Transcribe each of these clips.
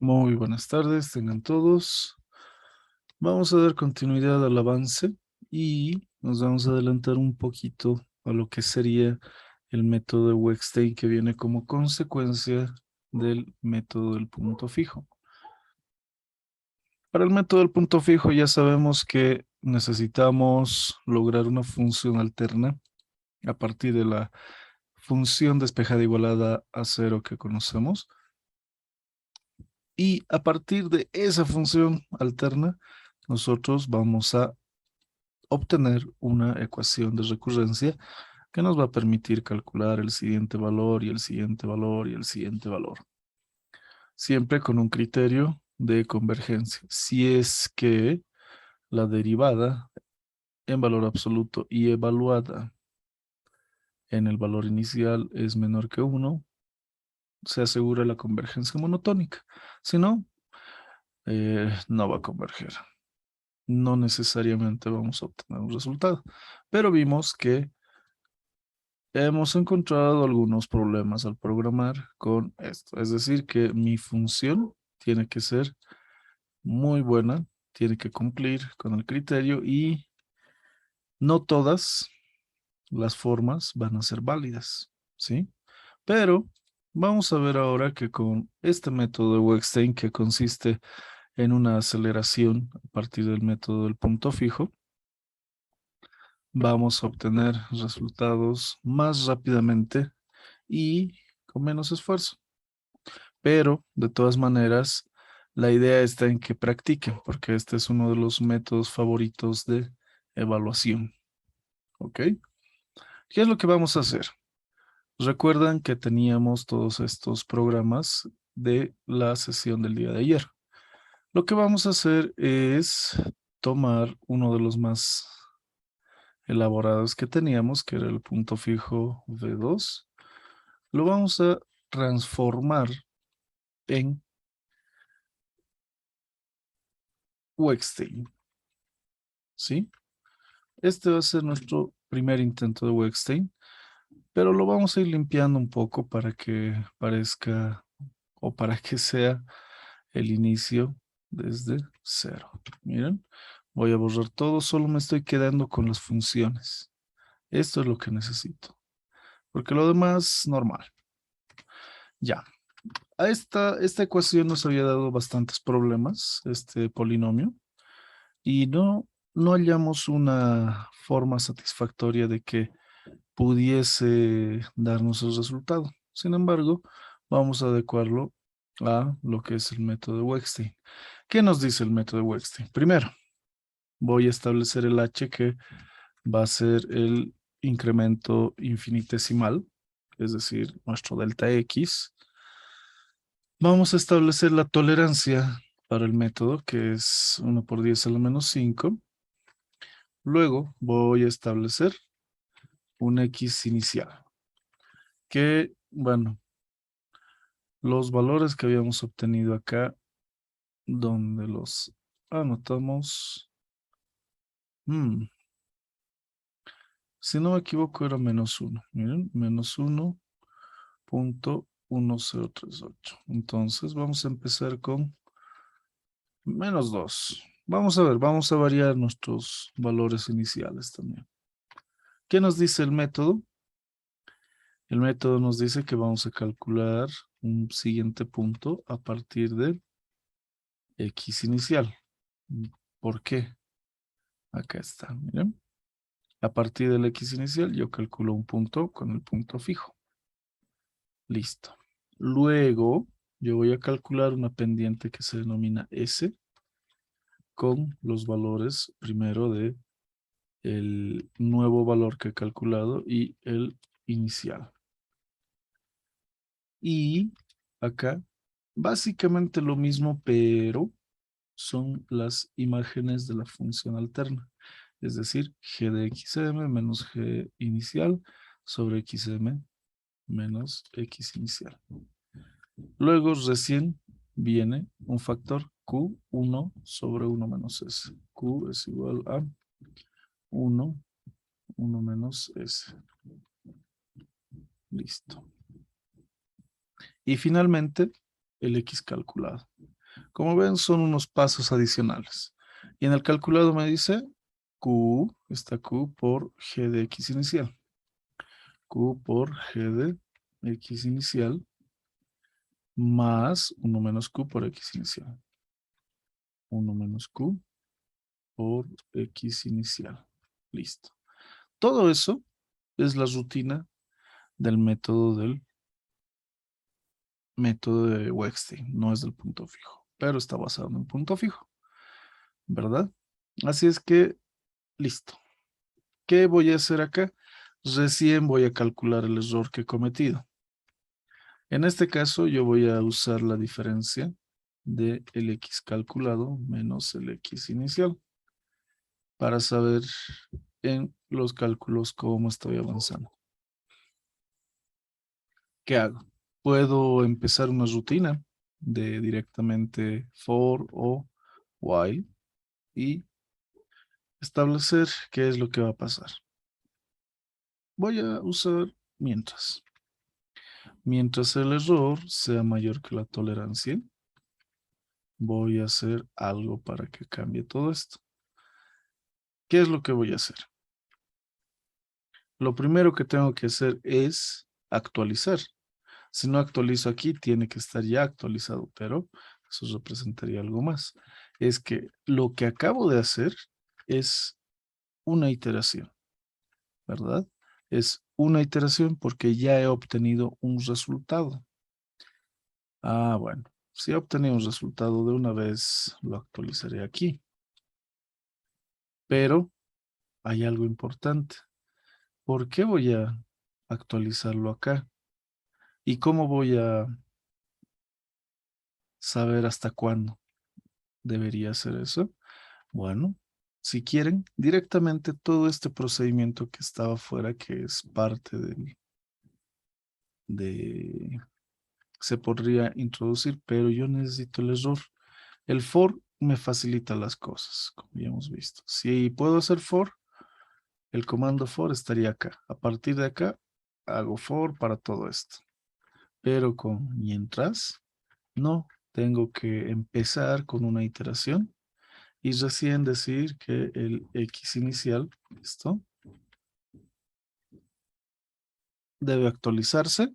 Muy buenas tardes, tengan todos. Vamos a dar continuidad al avance y nos vamos a adelantar un poquito a lo que sería el método de Wettstein que viene como consecuencia del método del punto fijo. Para el método del punto fijo ya sabemos que necesitamos lograr una función alterna a partir de la función despejada igualada a cero que conocemos. Y a partir de esa función alterna, nosotros vamos a obtener una ecuación de recurrencia que nos va a permitir calcular el siguiente valor y el siguiente valor y el siguiente valor. Siempre con un criterio de convergencia. Si es que la derivada en valor absoluto y evaluada en el valor inicial es menor que 1, se asegura la convergencia monotónica. Si no, no va a converger. No necesariamente vamos a obtener un resultado. Pero vimos que hemos encontrado algunos problemas al programar con esto. Es decir, que mi función tiene que ser muy buena, tiene que cumplir con el criterio y no todas las formas van a ser válidas, ¿sí? Pero vamos a ver ahora que con este método de Wettstein, que consiste en una aceleración a partir del método del punto fijo, vamos a obtener resultados más rápidamente y con menos esfuerzo. Pero, de todas maneras, la idea está en que practiquen, porque este es uno de los métodos favoritos de evaluación. ¿Ok? ¿Qué es lo que vamos a hacer? Recuerdan que teníamos todos estos programas de la sesión del día de ayer. Lo que vamos a hacer es tomar uno de los más elaborados que teníamos, que era el punto fijo V2. Lo vamos a transformar en Wettstein, ¿sí? Este va a ser nuestro primer intento de Wettstein, pero lo vamos a ir limpiando un poco para que parezca o para que sea el inicio desde cero. Miren, voy a borrar todo, solo me estoy quedando con las funciones. Esto es lo que necesito, porque lo demás, normal. Ya, esta ecuación nos había dado bastantes problemas, este polinomio, y no hallamos una forma satisfactoria de que pudiese darnos el resultado. Sin embargo, vamos a adecuarlo a lo que es el método de Wettstein. ¿Qué nos dice el método de Wettstein? Primero, voy a establecer el h, que va a ser el incremento infinitesimal, es decir, nuestro delta x. Vamos a establecer la tolerancia para el método, que es 1 por 10 a la menos 5. Luego voy a establecer un x inicial, que, bueno, los valores que habíamos obtenido acá, donde los anotamos, si no me equivoco era menos 1. Miren, menos 1.1038. Entonces vamos a empezar con menos 2. Vamos a ver, vamos a variar nuestros valores iniciales también. ¿Qué nos dice el método? El método nos dice que vamos a calcular un siguiente punto a partir de x inicial. ¿Por qué? Acá está, miren. A partir del x inicial yo calculo un punto con el punto fijo. Listo. Luego yo voy a calcular una pendiente que se denomina S con los valores primero de el nuevo valor que he calculado y el inicial. Y acá básicamente lo mismo, pero son las imágenes de la función alterna. Es decir, g de xm menos g inicial sobre xm menos x inicial. Luego recién viene un factor q1 sobre 1 menos s. Q es igual a 1 menos s. Listo. Y finalmente, el x calculado. Como ven, son unos pasos adicionales. Y en el calculado me dice Q, está Q por G de X inicial. Q por G de X inicial más 1 menos Q por X inicial. 1 menos Q por X inicial. Listo. Todo eso es la rutina del método de Wettstein. No es del punto fijo, pero está basado en un punto fijo, ¿verdad? Así es que, listo. ¿Qué voy a hacer acá? Recién voy a calcular el error que he cometido. En este caso, yo voy a usar la diferencia de el X calculado menos el X inicial para saber en los cálculos cómo estoy avanzando. ¿Qué hago? Puedo empezar una rutina de directamente for o while y establecer qué es lo que va a pasar. Voy a usar mientras. Mientras el error sea mayor que la tolerancia, voy a hacer algo para que cambie todo esto. ¿Qué es lo que voy a hacer? Lo primero que tengo que hacer es actualizar. Si no actualizo aquí, tiene que estar ya actualizado, pero eso representaría algo más. Es que lo que acabo de hacer es una iteración, ¿verdad? Es una iteración porque ya he obtenido un resultado. Ah, bueno, si he obtenido un resultado de una vez, lo actualizaré aquí. Pero hay algo importante. ¿Por qué voy a actualizarlo acá? ¿Y cómo voy a saber hasta cuándo debería hacer eso? Bueno, si quieren, directamente todo este procedimiento que estaba afuera, que es parte de se podría introducir, pero yo necesito el error. El for me facilita las cosas, como ya hemos visto. Si puedo hacer for, el comando for estaría acá. A partir de acá, hago for para todo esto. Pero con mientras, no, tengo que empezar con una iteración y recién decir que el X inicial, esto, debe actualizarse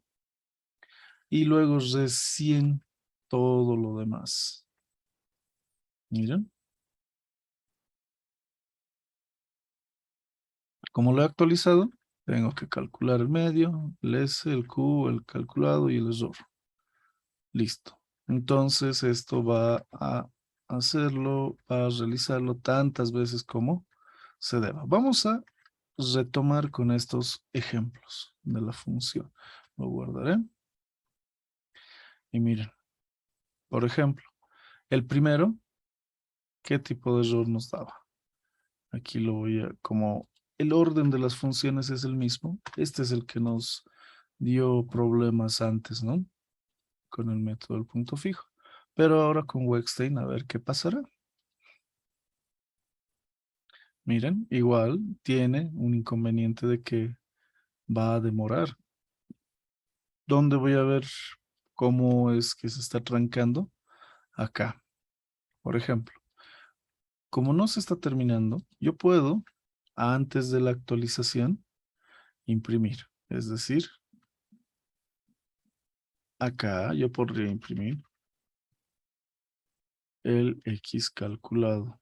y luego recién todo lo demás. Miren, como lo he actualizado, tengo que calcular el medio, el S, el Q, el calculado y el error. Listo. Entonces esto va a hacerlo, va a realizarlo tantas veces como se deba. Vamos a retomar con estos ejemplos de la función. Lo guardaré. Y miren, por ejemplo, el primero, ¿qué tipo de error nos daba? Aquí lo voy a, como el orden de las funciones es el mismo, este es el que nos dio problemas antes, ¿no? Con el método del punto fijo. Pero ahora con Wettstein, a ver qué pasará. Miren, igual tiene un inconveniente de que va a demorar. ¿Dónde voy a ver cómo es que se está trancando? Acá, por ejemplo. Como no se está terminando, yo puedo, antes de la actualización, imprimir. Es decir, acá yo podría imprimir el X calculado.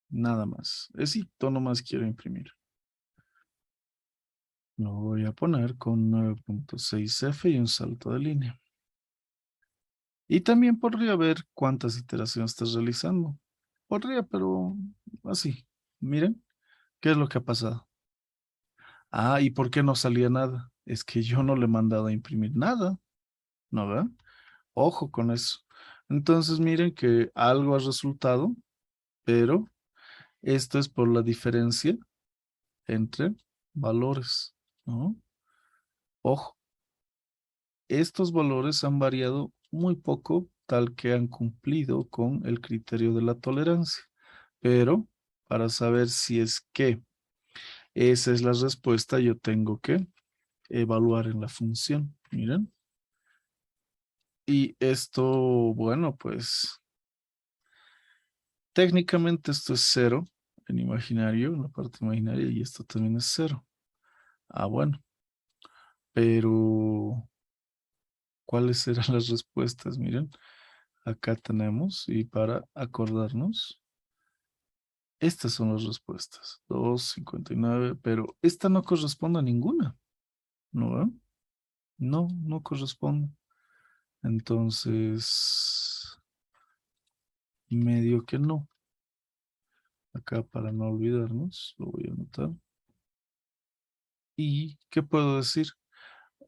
Nada más. Esito nomás quiero imprimir. Lo voy a poner con 9.6F y un salto de línea. Y también podría ver cuántas iteraciones estás realizando. Podría, pero así. Miren, ¿qué es lo que ha pasado? Ah, ¿y por qué no salía nada? Es que yo no le he mandado a imprimir nada, ¿no ve? Ojo con eso. Entonces miren que algo ha resultado, pero esto es por la diferencia entre valores, ¿no? Ojo, estos valores han variado muy poco, tal que han cumplido con el criterio de la tolerancia. Pero para saber si es que esa es la respuesta, yo tengo que evaluar en la función. Miren. Y esto, bueno, pues Técnicamente esto es cero en imaginario, en la parte imaginaria, y esto también es cero. Ah, bueno, pero ¿cuáles serán las respuestas? Miren, acá tenemos, y para acordarnos, estas son las respuestas. 2,59, pero esta no corresponde a ninguna, ¿no? ¿Ve? No, no corresponde. Entonces, medio que no. Acá para no olvidarnos, lo voy a anotar. ¿Y qué puedo decir?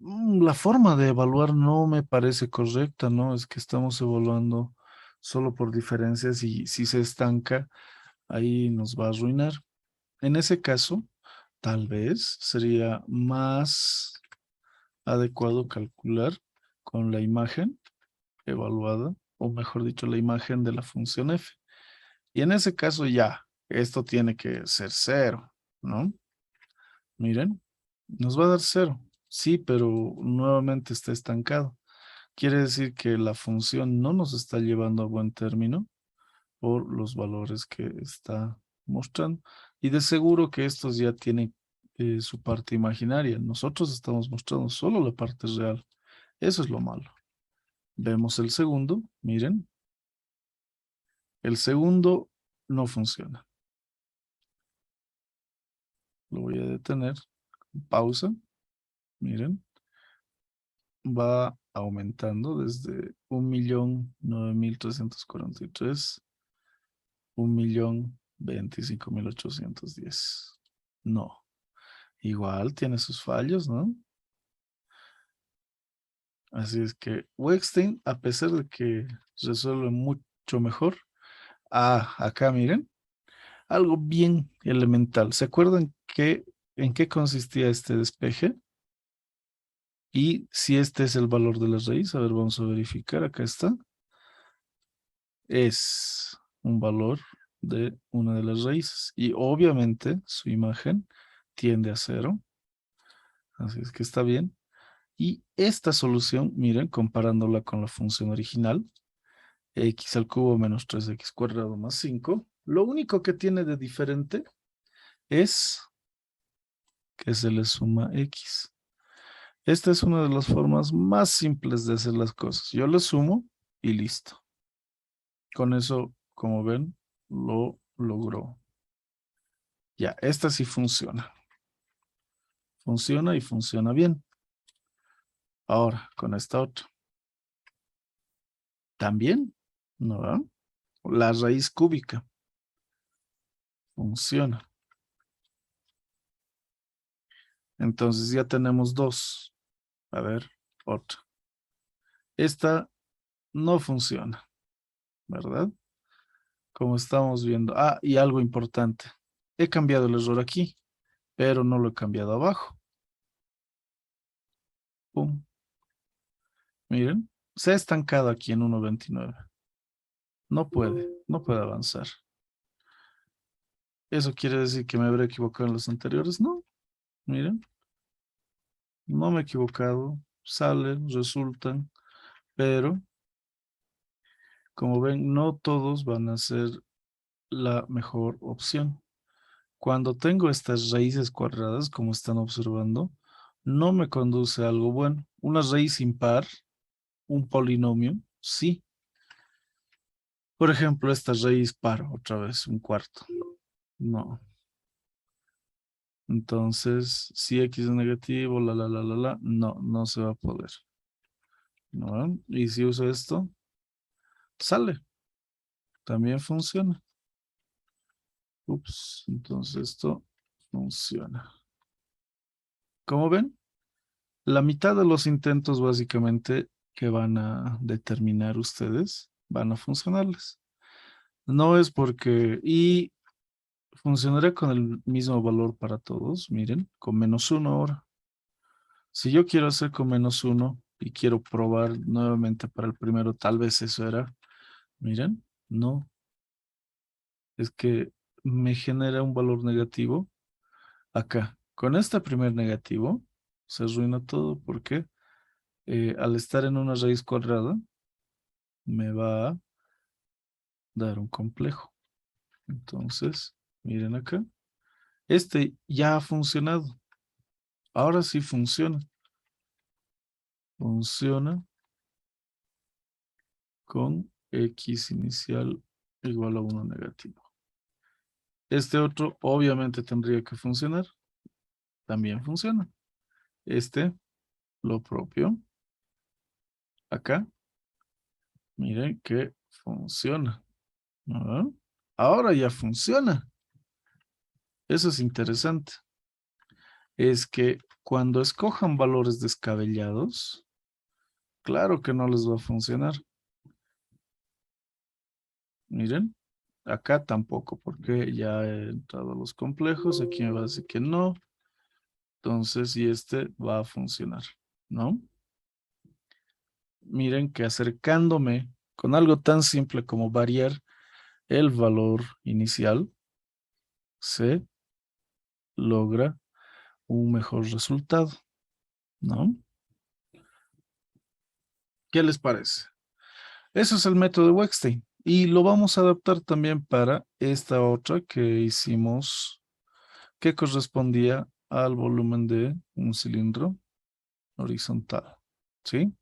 La forma de evaluar no me parece correcta, ¿no? Es que estamos evaluando solo por diferencias y si se estanca, ahí nos va a arruinar. En ese caso, tal vez sería más adecuado calcular con la imagen evaluada, o mejor dicho, la imagen de la función f. Y en ese caso ya, esto tiene que ser cero, ¿no? Miren, nos va a dar cero. Sí, pero nuevamente está estancado. Quiere decir que la función no nos está llevando a buen término por los valores que está mostrando. Y de seguro que estos ya tienen su parte imaginaria. Nosotros estamos mostrando solo la parte real. Eso es lo malo. Vemos el segundo, miren. El segundo no funciona. Lo voy a detener. Pausa. Miren. Va aumentando desde 1.009.343, 1.025.810. No. Igual tiene sus fallos, ¿no? Así es que Wexstein, a pesar de que resuelve mucho mejor, acá miren, algo bien elemental. ¿Se acuerdan en qué consistía este despeje? Y si este es el valor de la raíz, a ver, vamos a verificar, acá está. Es un valor de una de las raíces. Y obviamente su imagen tiende a cero. Así es que está bien. Y esta solución, miren, comparándola con la función original, x al cubo menos 3x cuadrado más 5, lo único que tiene de diferente es que se le suma x. Esta es una de las formas más simples de hacer las cosas. Yo le sumo y listo. Con eso, como ven, lo logró. Ya, esta sí funciona. Funciona y funciona bien. Ahora, con esta otra. También, ¿no? La raíz cúbica. Funciona. Entonces ya tenemos dos. A ver, otra. Esta no funciona, ¿verdad? Como estamos viendo. Ah, y algo importante. He cambiado el error aquí, pero no lo he cambiado abajo. Pum. Miren, se ha estancado aquí en 1.29. No puede avanzar. ¿Eso quiere decir que me habré equivocado en los anteriores? No, miren, no me he equivocado. Salen, resultan, pero como ven, no todos van a ser la mejor opción. Cuando tengo estas raíces cuadradas, como están observando, no me conduce a algo bueno. Una raíz impar, un polinomio, sí. Por ejemplo, esta raíz par, otra vez, un cuarto. No. Entonces, si x es negativo, no, no se va a poder. ¿No? Y si uso esto, sale. También funciona. Ups, entonces esto funciona. Como ven, la mitad de los intentos básicamente que van a determinar ustedes van a funcionarles. No es porque, y funcionará con el mismo valor para todos, miren, con -1 ahora. Si yo quiero hacer con -1 y quiero probar nuevamente para el primero, tal vez eso era, miren, no, es que me genera un valor negativo acá. Con este primer negativo se arruina todo porque al estar en una raíz cuadrada me va a dar un complejo. Entonces, miren acá. Este ya ha funcionado. Ahora sí funciona. Funciona con X inicial igual a 1 negativo. Este otro obviamente tendría que funcionar. También funciona. Este, lo propio. Acá, miren que funciona. ¿No? Ahora ya funciona. Eso es interesante. Es que cuando escojan valores descabellados, claro que no les va a funcionar. Miren, acá tampoco, porque ya he entrado a los complejos. Aquí me va a decir que no. Entonces, y este va a funcionar, ¿no? Miren que acercándome con algo tan simple como variar el valor inicial, se logra un mejor resultado, ¿no? ¿Qué les parece? Eso es el método de Weckstein. Y lo vamos a adaptar también para esta otra que hicimos, que correspondía al volumen de un cilindro horizontal. ¿Sí?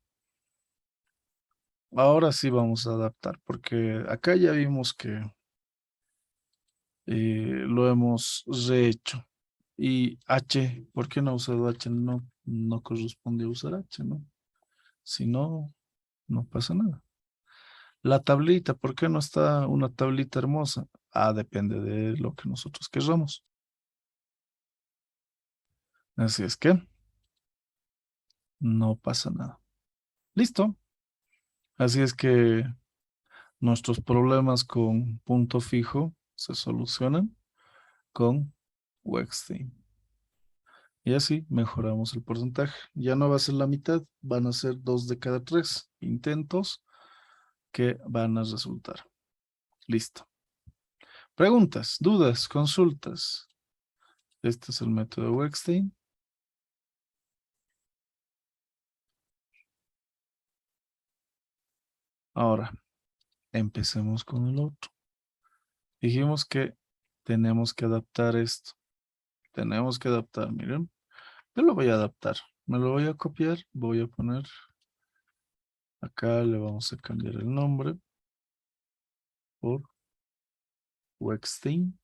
Ahora sí vamos a adaptar, porque acá ya vimos que lo hemos rehecho. Y H, ¿por qué no ha usado H? No, no corresponde usar H, ¿no? Si no, no pasa nada. La tablita, ¿por qué no está una tablita hermosa? Ah, depende de lo que nosotros querramos. Así es que no pasa nada. Listo. Así es que nuestros problemas con punto fijo se solucionan con Weckstein. Y así mejoramos el porcentaje. Ya no va a ser la mitad, van a ser 2 de cada 3 intentos que van a resultar. Listo. Preguntas, dudas, consultas. Este es el método de Weckstein. Ahora, empecemos con el otro. Dijimos que tenemos que adaptar esto. Tenemos que adaptar, miren. Yo lo voy a adaptar. Me lo voy a copiar. Voy a poner. Acá le vamos a cambiar el nombre por Weckstein.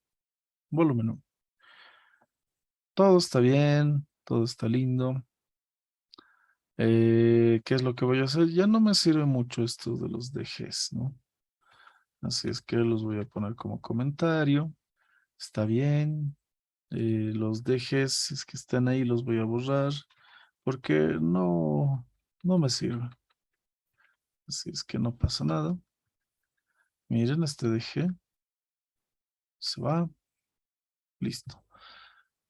Volumen 1. Todo está bien. Todo está lindo. ¿Qué es lo que voy a hacer? Ya no me sirve mucho esto de los dejes, ¿no? Así es que los voy a poner como comentario. Está bien. Los dejes, es que están ahí, los voy a borrar porque no me sirve. Así es que no pasa nada. Miren, este deje se va. Listo.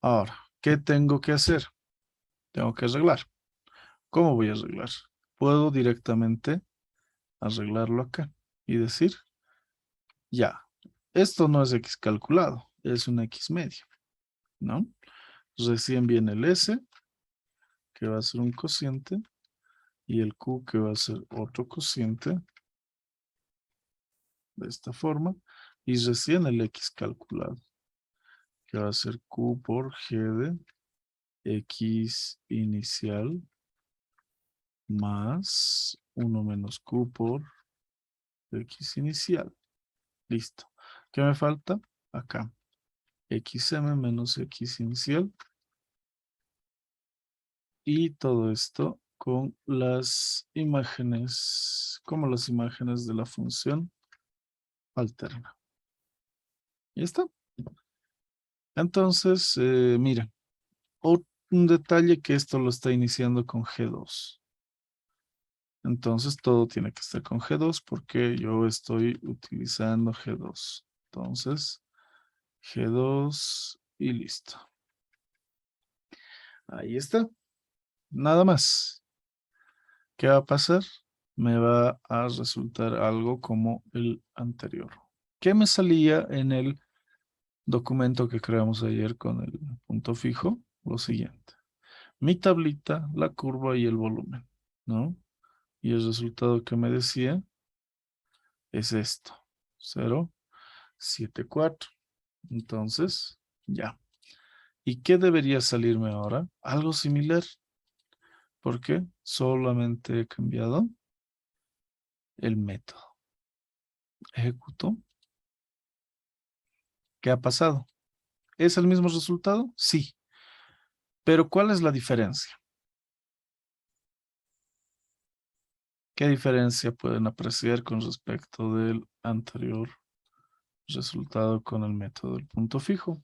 Ahora, ¿qué tengo que hacer? Tengo que arreglar. ¿Cómo voy a arreglar? Puedo directamente arreglarlo acá y decir, ya, esto no es X calculado, es un X medio, ¿no? Recién viene el S, que va a ser un cociente, y el Q, que va a ser otro cociente, de esta forma, y recién el X calculado, que va a ser Q por G de X inicial más 1 menos Q por X inicial. Listo. ¿Qué me falta? Acá. XM menos X inicial. Y todo esto con las imágenes, como las imágenes de la función alterna. ¿Y está? Entonces, mira, un detalle que esto lo está iniciando con G2. Entonces, todo tiene que estar con G2 porque yo estoy utilizando G2. Entonces, G2 y listo. Ahí está. Nada más. ¿Qué va a pasar? Me va a resultar algo como el anterior. ¿Qué me salía en el documento que creamos ayer con el punto fijo? Lo siguiente. Mi tablita, la curva y el volumen, ¿no? Y el resultado que me decía es esto. 0, 7, 4. Entonces, ya. ¿Y qué debería salirme ahora? Algo similar. ¿Por qué? Solamente he cambiado el método. Ejecuto. ¿Qué ha pasado? ¿Es el mismo resultado? Sí. Pero ¿cuál es la diferencia? ¿Qué diferencia pueden apreciar con respecto del anterior resultado con el método del punto fijo?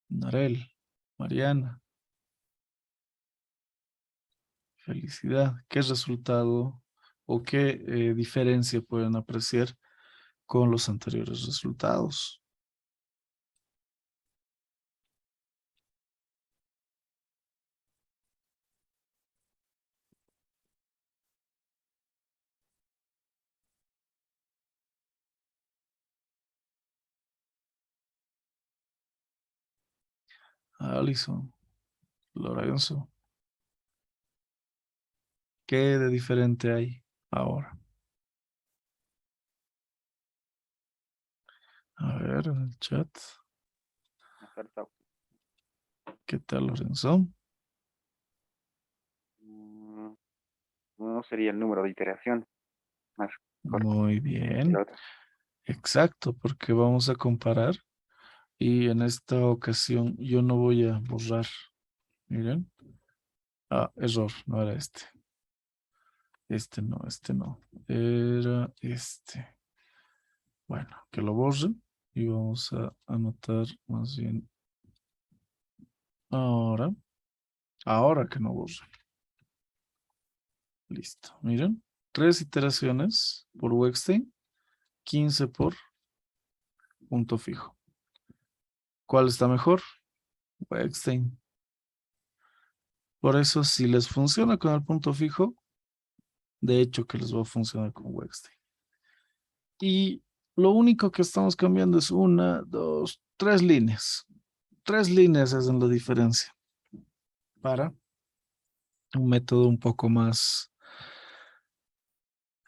Narel, Mariana, felicidad. ¿Qué resultado o qué diferencia pueden apreciar con los anteriores resultados? Alison, Lorenzo, ¿qué de diferente hay ahora? A ver, en el chat. Acertado. ¿Qué tal, Lorenzo? Mm, No sería el número de iteración más corto Muy que la bien. otra. Exacto, porque vamos a comparar y en esta ocasión yo no voy a borrar. Miren. Ah, error, no era este. Este no, este no. Era este. Bueno, que lo borre y vamos a anotar más bien ahora. Ahora que no borre. Listo. Miren. 3 iteraciones por Wexstein, 15 por punto fijo. ¿Cuál está mejor? Wexstein. Por eso, si les funciona con el punto fijo, de hecho que les va a funcionar con Wexstein. Y lo único que estamos cambiando es una, dos, 3 líneas. 3 líneas hacen la diferencia para un método un poco más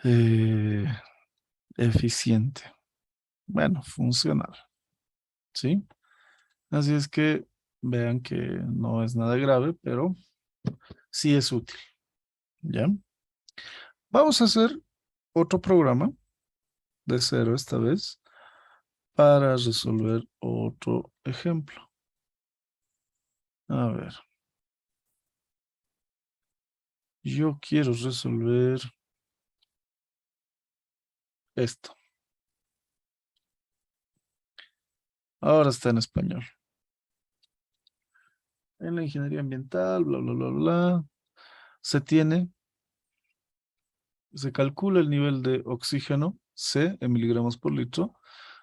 eh, eficiente. Bueno, funcional. ¿Sí? Así es que vean que no es nada grave, pero sí es útil. ¿Ya? Vamos a hacer otro programa de cero esta vez para resolver otro ejemplo. A ver, yo quiero resolver esto. Ahora está en español. En la ingeniería ambiental, bla, bla, bla, bla, se tiene, se calcula el nivel de oxígeno C en miligramos por litro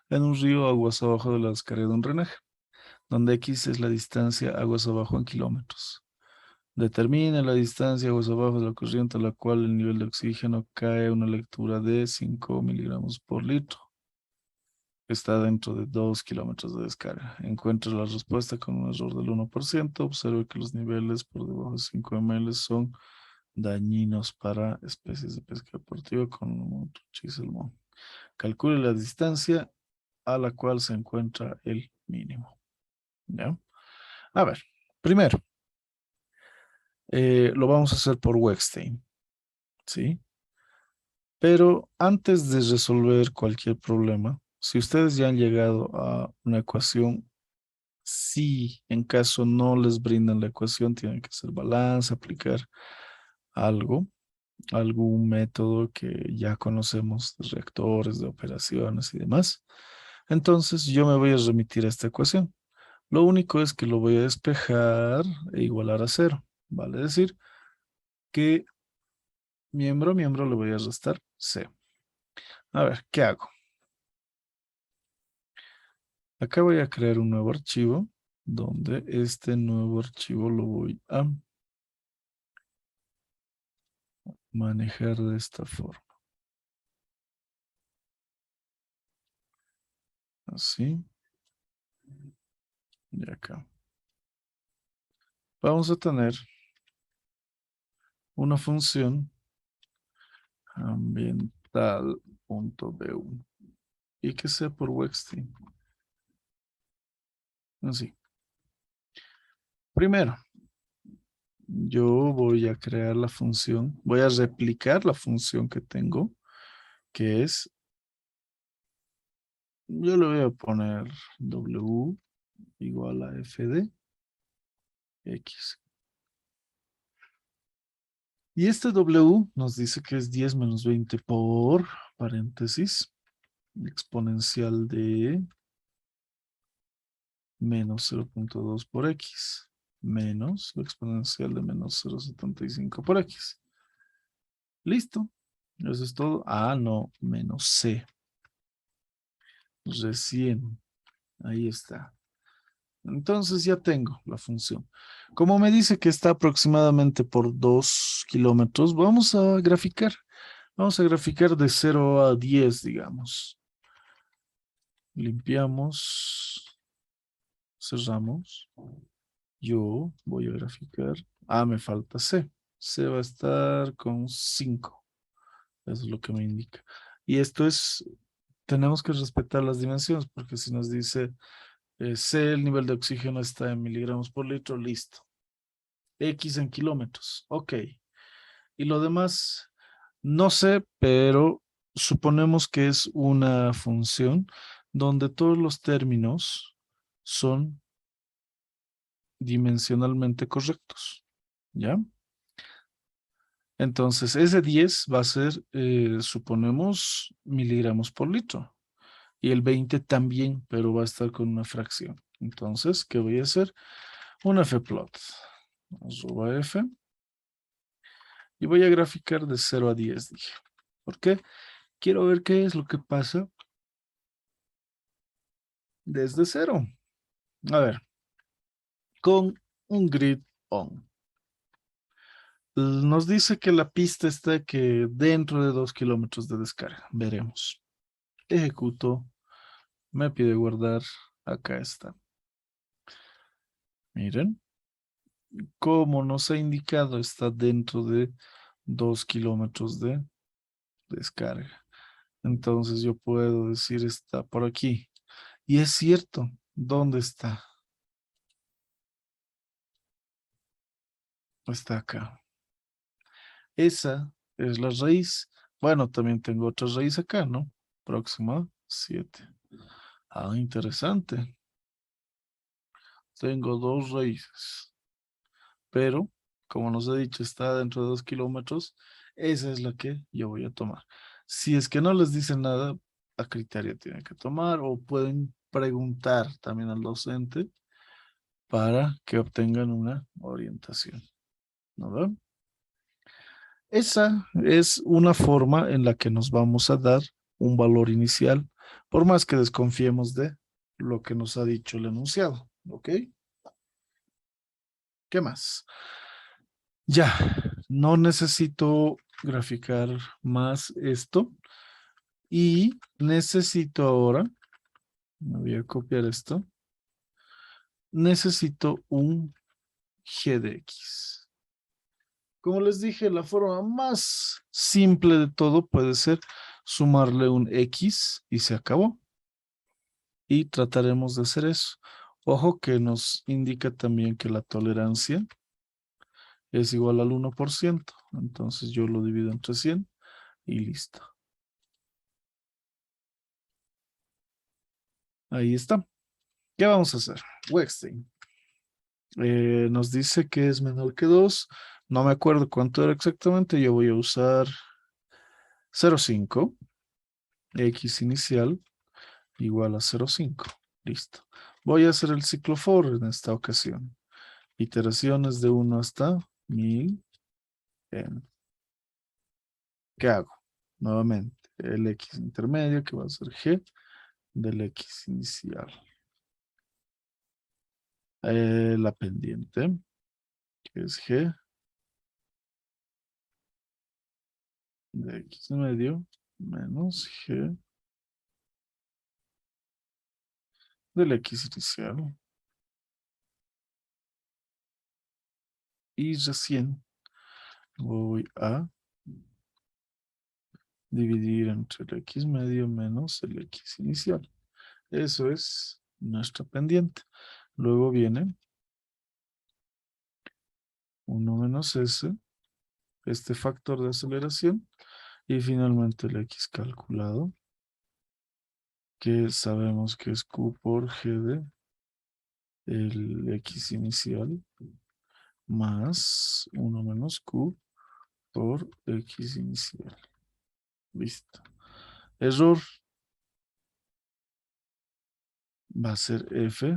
en un río aguas abajo de la descarga de un drenaje, donde X es la distancia aguas abajo en kilómetros. Determina la distancia aguas abajo de la corriente a la cual el nivel de oxígeno cae a una lectura de 5 miligramos por litro. Está dentro de 2 kilómetros de descarga. Encuentra la respuesta con un error del 1%. Observe que los niveles por debajo de 5 ml son dañinos para especies de pesca deportiva con salmón. Calcule la distancia a la cual se encuentra el mínimo. ¿Ya? A ver, primero, lo vamos a hacer por Weckstein, ¿sí? Pero antes de resolver cualquier problema, si ustedes ya han llegado a una ecuación, si en caso no les brindan la ecuación, tienen que hacer balance, aplicar algo, algún método que ya conocemos de reactores, de operaciones y demás. Entonces yo me voy a remitir a esta ecuación. Lo único es que lo voy a despejar e igualar a cero. Vale decir que miembro le voy a restar C. A ver, ¿qué hago? Acá voy a crear un nuevo archivo donde este nuevo archivo lo voy a manejar de esta forma. Así. Y acá. Vamos a tener una función ambiental.bu y que sea por Wexstein. Así. Primero, yo voy a crear la función, voy a replicar la función que tengo, que es, yo le voy a poner w igual a f de x. Y este w nos dice que es 10 menos 20 por paréntesis exponencial de menos 0,2 por x menos la exponencial de menos 0,75 por x. Listo. Eso es todo. Ah, no, menos c. Recién. Ahí está. Entonces ya tengo la función. Como me dice que está aproximadamente por 2 kilómetros, vamos a graficar. Vamos a graficar de 0 a 10, digamos. Limpiamos, cerramos. Yo voy a graficar. Ah, me falta C. C va a estar con 5. Eso es lo que me indica. Y esto es, tenemos que respetar las dimensiones, porque si nos dice C, el nivel de oxígeno está en miligramos por litro, listo. X en kilómetros, ok. Y lo demás, no sé, pero suponemos que es una función donde todos los términos son dimensionalmente correctos, ¿ya? Entonces, ese 10 va a ser, suponemos, miligramos por litro. Y el 20 también, pero va a estar con una fracción. Entonces, ¿qué voy a hacer? Un fplot. Arroba f. Y voy a graficar de 0 a 10, dije. ¿Por qué? Quiero ver qué es lo que pasa desde cero. A ver, con un grid on. Nos dice que la pista está que dentro de 2 kilómetros de descarga. Veremos. Ejecuto. Me pide guardar. Acá está. Miren. Como nos ha indicado, está dentro de 2 kilómetros de descarga. Entonces yo puedo decir está por aquí. Y es cierto. ¿Dónde está? Está acá. Esa es la raíz. Bueno, también tengo otra raíz acá, ¿no? Próxima 7. Ah, interesante. Tengo dos raíces. Pero, como nos he dicho, está dentro de 2 kilómetros. Esa es la que yo voy a tomar. Si es que no les dicen nada, a criterio tienen que tomar o pueden preguntar también al docente para que obtengan una orientación. ¿No ven? Esa es una forma en la que nos vamos a dar un valor inicial, por más que desconfiemos de lo que nos ha dicho el enunciado. ¿Ok? ¿Qué más? Ya, no necesito graficar más esto y necesito ahora, me voy a copiar esto, necesito un g de x. Como les dije, la forma más simple de todo puede ser sumarle un x y se acabó. Y trataremos de hacer eso. Ojo que nos indica también que la tolerancia es igual al 1%. Entonces yo lo divido entre 100 y listo. Ahí está. ¿Qué vamos a hacer? Wexstein. Nos dice que es menor que 2. No me acuerdo cuánto era exactamente. Yo voy a usar 0,5. X inicial igual a 0,5. Listo. Voy a hacer el ciclo for en esta ocasión. Iteraciones de 1 hasta 1000. ¿Qué hago? Nuevamente, el X intermedio que va a ser G del X inicial. La pendiente, que es G de X medio menos G del X inicial. Y recién voy a dividir entre el x medio menos el x inicial. Eso es nuestra pendiente. Luego viene 1 menos s, este factor de aceleración, y finalmente el x calculado, que sabemos que es q por g de el x inicial más 1 menos q por x inicial. Listo. Error va a ser f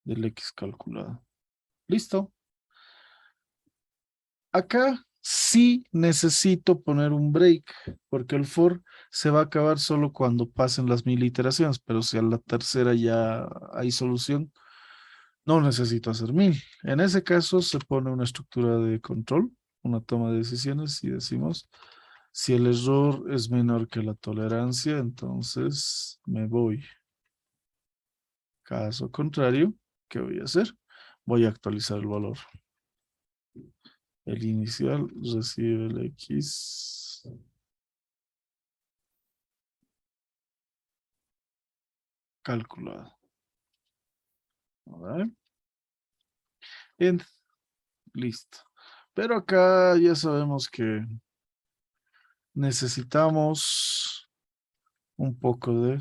del x calculado. Listo. Acá sí necesito poner un break, porque el for se va a acabar solo cuando pasen las 1000 iteraciones, pero si a la tercera ya hay solución, no necesito hacer 1000. En ese caso se pone una estructura de control, una toma de decisiones y decimos, si el error es menor que la tolerancia, entonces me voy. Caso contrario, ¿qué voy a hacer? Voy a actualizar el valor. El inicial recibe el X calculado. A ver. Bien, listo. Pero acá ya sabemos que necesitamos un poco de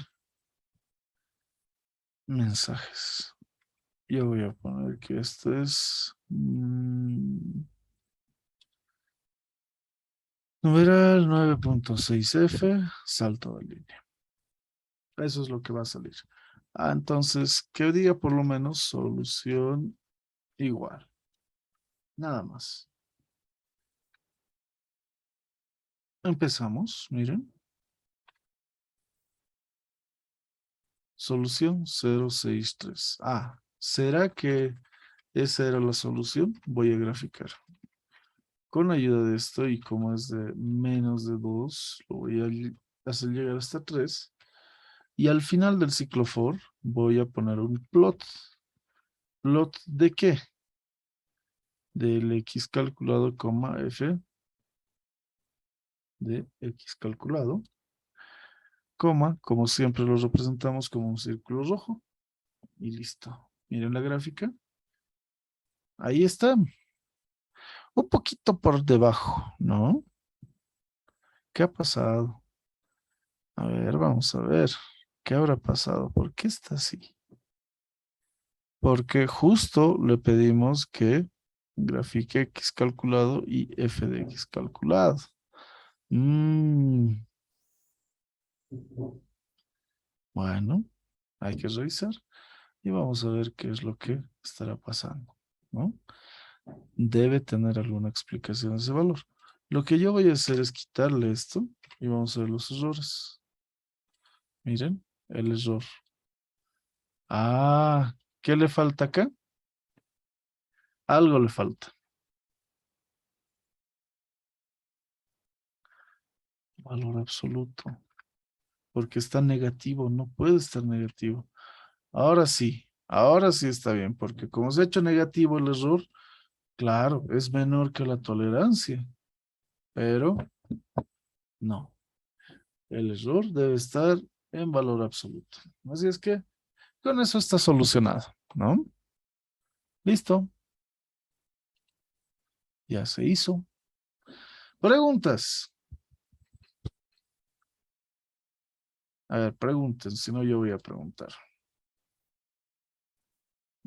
mensajes. Yo voy a poner que este es numeral 9.6F, salto de línea. Eso es lo que va a salir. Entonces, que diga por lo menos solución igual. Nada más. Empezamos, miren. Solución 063. ¿Será que esa era la solución? Voy a graficar. Con ayuda de esto, y como es de menos de 2, lo voy a hacer llegar hasta 3. Y al final del ciclo for, voy a poner un plot. ¿Plot de qué? Del x calculado, f de x calculado, como siempre lo representamos como un círculo rojo. Y listo. Miren la gráfica. Ahí está. Un poquito por debajo, ¿no? ¿Qué ha pasado? A ver, vamos a ver. ¿Qué habrá pasado? ¿Por qué está así? Porque justo le pedimos que grafique x calculado y f de x calculado. Mm, Bueno, hay que revisar y vamos a ver qué es lo que estará pasando, ¿no? Debe tener alguna explicación ese valor. Lo que yo voy a hacer es quitarle esto y vamos a ver los errores. Miren, el error. ¿Qué le falta acá? Algo le falta. Valor absoluto. Porque está negativo, no puede estar negativo. Ahora sí está bien, porque como se ha hecho negativo el error, claro, es menor que la tolerancia, pero no. El error debe estar en valor absoluto. Así es que con eso está solucionado, ¿no? Listo, ya se hizo. Preguntas. A ver, pregunten, si no yo voy a preguntar.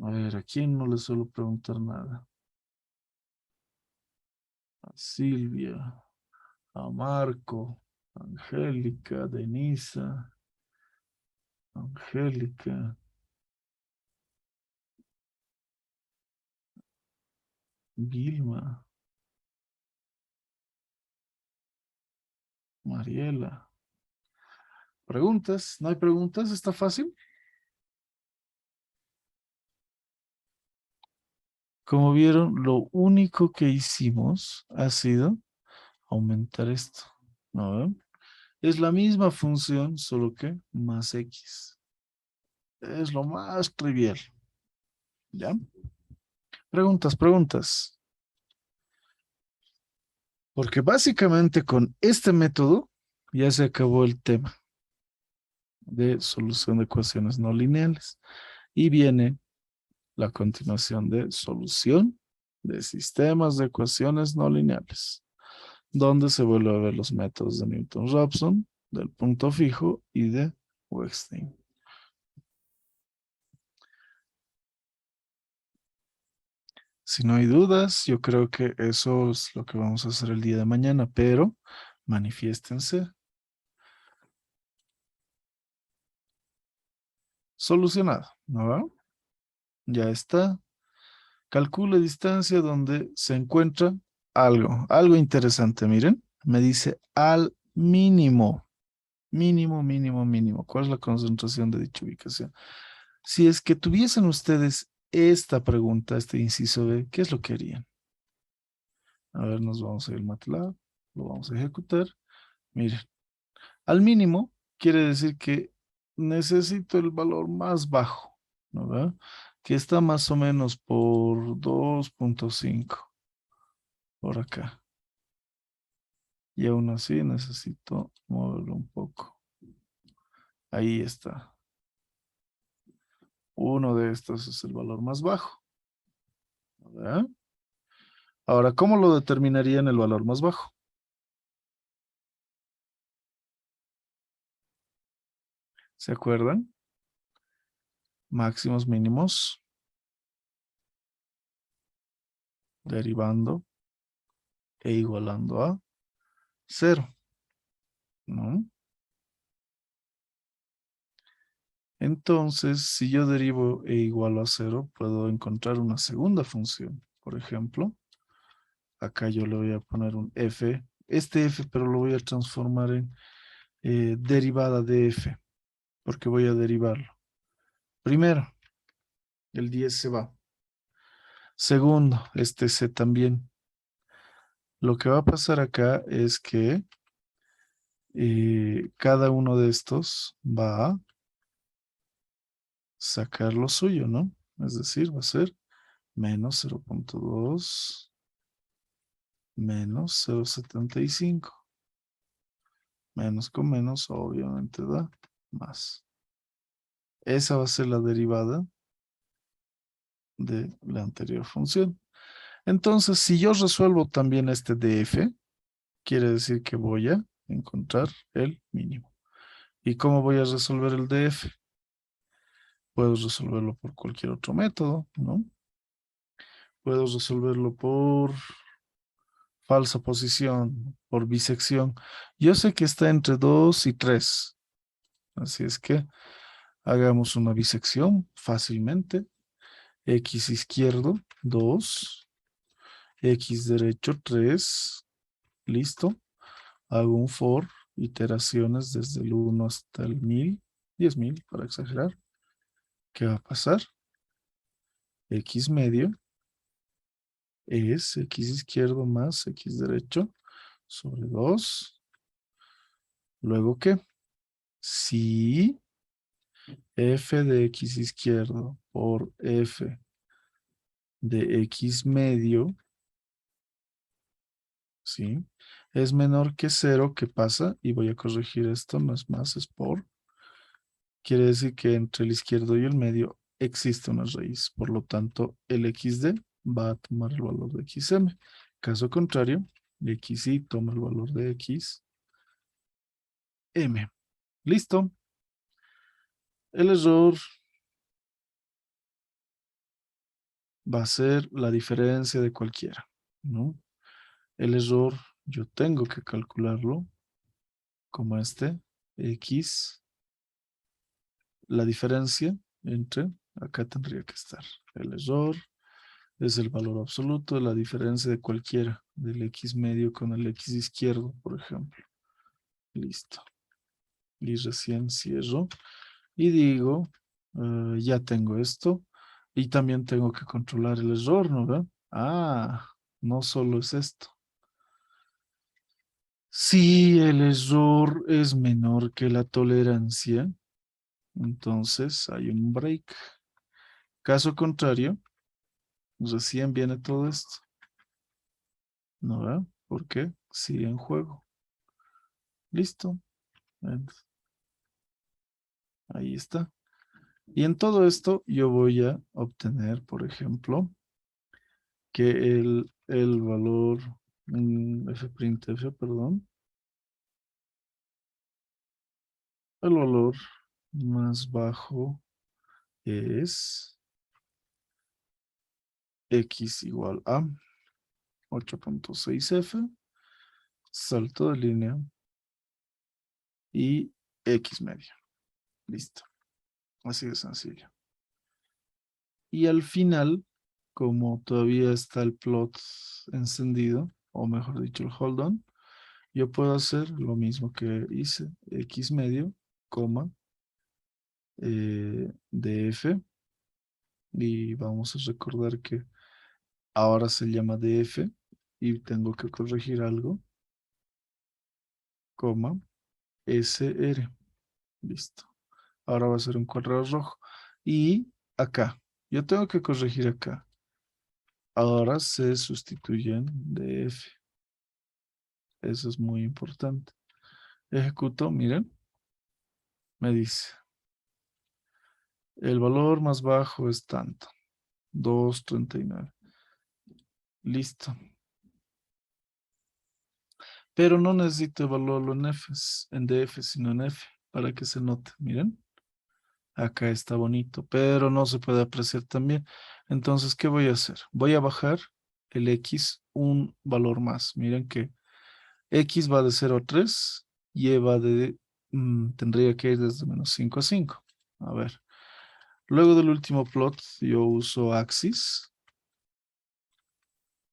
A ver, ¿a quién no le suelo preguntar nada? A Silvia, a Marco, Angélica, Denisa, Angélica, Vilma, Mariela. ¿Preguntas? ¿No hay preguntas? ¿Está fácil? Como vieron, lo único que hicimos ha sido aumentar esto, ¿no? Es la misma función, solo que más X. Es lo más trivial. ¿Ya? Preguntas, preguntas. Porque básicamente con este método ya se acabó el tema de solución de ecuaciones no lineales. Y viene la continuación de solución de sistemas de ecuaciones no lineales, donde se vuelve a ver los métodos de Newton-Raphson, del punto fijo y de Wettstein. Si no hay dudas, yo creo que eso es lo que vamos a hacer el día de mañana, pero manifiéstense. Solucionado, ¿no va? Ya está. Calcule distancia donde se encuentra algo interesante, miren. Me dice al mínimo, mínimo. ¿Cuál es la concentración de dicha ubicación? Si es que tuviesen ustedes esta pregunta, este inciso B, ¿qué es lo que harían? A ver, nos vamos a ir al MATLAB, lo vamos a ejecutar. Miren, al mínimo quiere decir que necesito el valor más bajo, ¿no ve? Que está más o menos por 2.5 por acá. Y aún así necesito moverlo un poco. Ahí está. Uno de estos es el valor más bajo. ¿Verdad? Ahora, ¿cómo lo determinarían el valor más bajo? ¿Se acuerdan? Máximos, mínimos, derivando e igualando a cero, ¿no? Entonces, si yo derivo e igualo a cero, puedo encontrar una segunda función. Por ejemplo, acá yo le voy a poner un f, este f, pero lo voy a transformar en derivada de f, porque voy a derivarlo. Primero, el 10 se va. Segundo, este c también. Lo que va a pasar acá es que cada uno de estos va a sacar lo suyo, ¿no? Es decir, va a ser menos 0.2 menos 0.75. Menos con menos, obviamente da más. Esa va a ser la derivada de la anterior función. Entonces, si yo resuelvo también este df, quiere decir que voy a encontrar el mínimo. ¿Y cómo voy a resolver el df? Puedo resolverlo por cualquier otro método, ¿no? Puedo resolverlo por falsa posición, por bisección. Yo sé que está entre 2 y 3. Así es que hagamos una bisección fácilmente. X izquierdo, 2. X derecho, 3. Listo. Hago un for, iteraciones desde el 1 hasta el 1000, 10.000 para exagerar. ¿Qué va a pasar? X medio es X izquierdo más X derecho sobre 2. Luego, ¿qué? Si f de X izquierdo por f de X medio, ¿sí? Es menor que 0, ¿qué pasa? Y voy a corregir esto, no es más, es por. Quiere decir que entre el izquierdo y el medio existe una raíz. Por lo tanto, el XD va a tomar el valor de XM. Caso contrario, XY toma el valor de XM. Listo. El error va a ser la diferencia de cualquiera, ¿no? El error yo tengo que calcularlo como este, X, la diferencia entre, acá tendría que estar. El error es el valor absoluto de la diferencia de cualquiera, del X medio con el X izquierdo, por ejemplo. Listo. Y recién cierro y digo, ya tengo esto. Y también tengo que controlar el error, ¿no ve? Ah, no solo es esto. Si el error es menor que la tolerancia, entonces hay un break. Caso contrario, recién viene todo esto. ¿No ve? porque sigue en juego. Listo. Ahí está. Y en todo esto yo voy a obtener, por ejemplo, que el valor fprintf, perdón, el valor más bajo es x igual a 8.6f, salto de línea y x medio. Listo. Así de sencillo. Y al final, como todavía está el plot encendido, o mejor dicho, el hold on, yo puedo hacer lo mismo que hice, x medio, coma, df, y vamos a recordar que ahora se llama df, y tengo que corregir algo, coma, sr. Listo. Ahora va a ser un cuadrado rojo. Y acá, yo tengo que corregir acá. Ahora se sustituyen df. Eso es muy importante. Ejecuto, miren, me dice, el valor más bajo es tanto, 2.39. Listo. Pero no necesito evaluarlo en F, en DF, sino en F, para que se note. Miren, acá está bonito, pero no se puede apreciar también. Entonces, ¿qué voy a hacer? Voy a bajar el X un valor más. Miren que X va de 0 a 3, Y va de, tendría que ir desde menos 5 a 5. A ver. Luego del último plot, yo uso axis.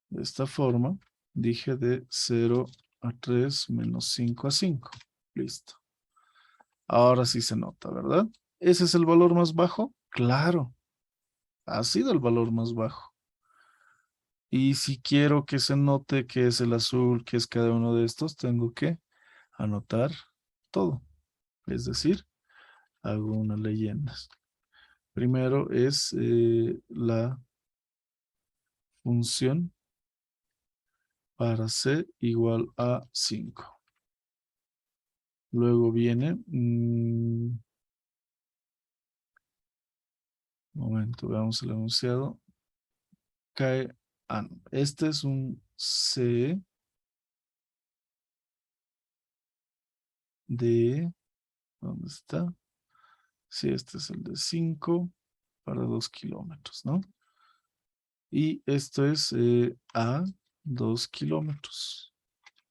De esta forma, dije de 0 a 3 menos 5 a 5. Listo. Ahora sí se nota, ¿verdad? ¿Ese es el valor más bajo? Claro, ha sido el valor más bajo. Y si quiero que se note que es el azul, que es cada uno de estos, tengo que anotar todo. Es decir, hago unas leyendas. Primero es la función para c igual a 5. Luego viene, momento, veamos el enunciado. Cae, no, este es un C de, ¿dónde está? Sí, este es el de 5 para 2 kilómetros, ¿no? Y esto es a 2 kilómetros.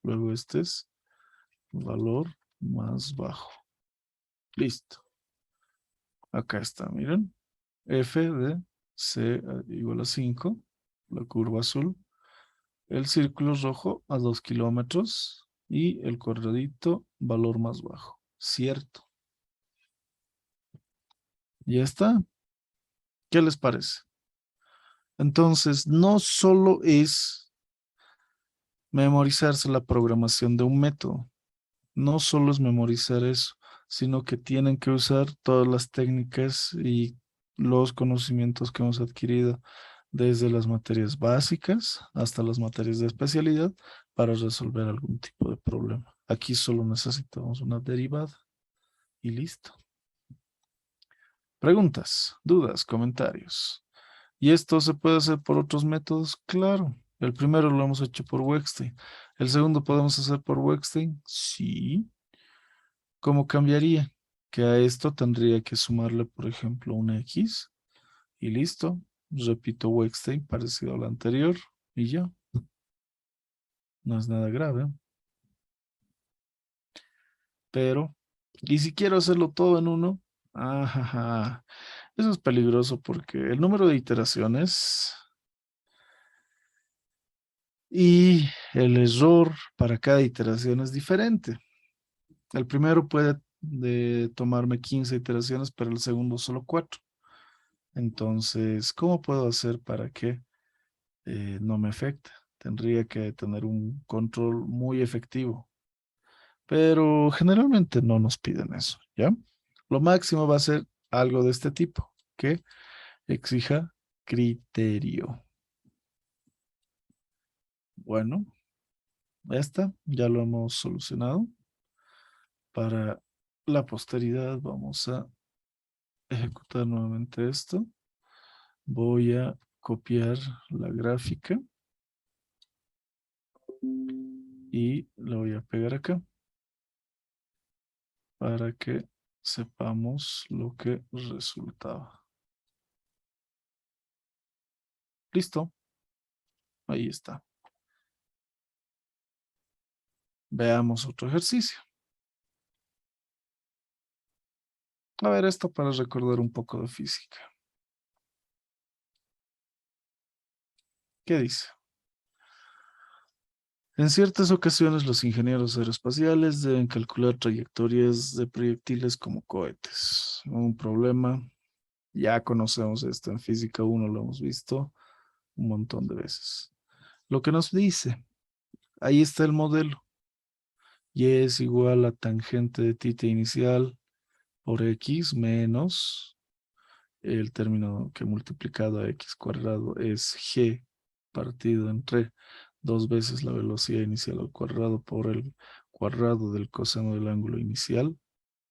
Luego este es valor más bajo. Listo. Acá está, miren. F de C igual a 5, la curva azul. El círculo rojo a 2 kilómetros y el cuadradito valor más bajo. Cierto. Ya está. ¿Qué les parece? Entonces, no solo es memorizarse la programación de un método, no solo es memorizar eso, sino que tienen que usar todas las técnicas y los conocimientos que hemos adquirido desde las materias básicas hasta las materias de especialidad para resolver algún tipo de problema. Aquí solo necesitamos una derivada y listo. Preguntas, dudas, comentarios. ¿Y esto se puede hacer por otros métodos? Claro. El primero lo hemos hecho por Wettstein. ¿El segundo podemos hacer por Wettstein? Sí. ¿Cómo cambiaría? Que a esto tendría que sumarle, por ejemplo, una X y listo. Repito Wettstein parecido al anterior y ya. No es nada grave. Pero, ¿y si quiero hacerlo todo en uno? Ajaja. Eso es peligroso porque el número de iteraciones y el error para cada iteración es diferente. El primero puede tomarme 15 iteraciones, pero el segundo solo 4. Entonces, ¿cómo puedo hacer para que no me afecte? Tendría que tener un control muy efectivo, pero generalmente no nos piden eso, ¿ya? Lo máximo va a ser algo de este tipo, que exija criterio. Bueno, Esta ya lo hemos solucionado. Para la posteridad vamos a ejecutar nuevamente esto. Voy a copiar la gráfica y la voy a pegar acá para que sepamos lo que resultaba. Listo, ahí está. Veamos otro ejercicio. A ver, esto para recordar un poco de física. ¿Qué dice? En ciertas ocasiones los ingenieros aeroespaciales deben calcular trayectorias de proyectiles como cohetes. Un problema, ya conocemos esto en física 1, lo hemos visto un montón de veces. Lo que nos dice, ahí está el modelo. Y es igual a tangente de θ inicial por x menos el término que multiplicado a x cuadrado es g partido entre 2 veces la velocidad inicial al cuadrado por el cuadrado del coseno del ángulo inicial.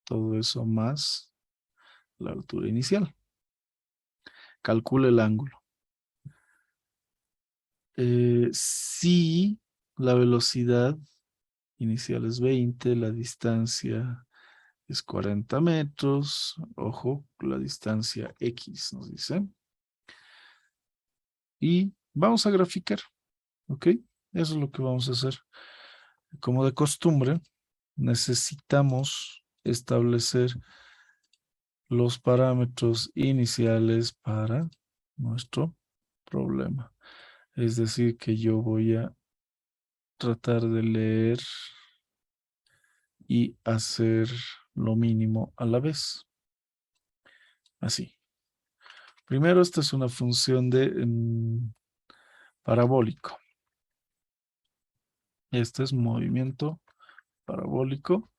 Todo eso más la altura inicial. Calcula el ángulo. Si la velocidad inicial es 20, la distancia es 40 metros. Ojo, la distancia X nos dice. Y vamos a graficar, ¿ok? Eso es lo que vamos a hacer. Como de costumbre, necesitamos establecer los parámetros iniciales para nuestro problema. Es decir, que yo voy a tratar de leer y hacer lo mínimo a la vez. Así. Primero, esta es una función de parabólico. Este es movimiento parabólico.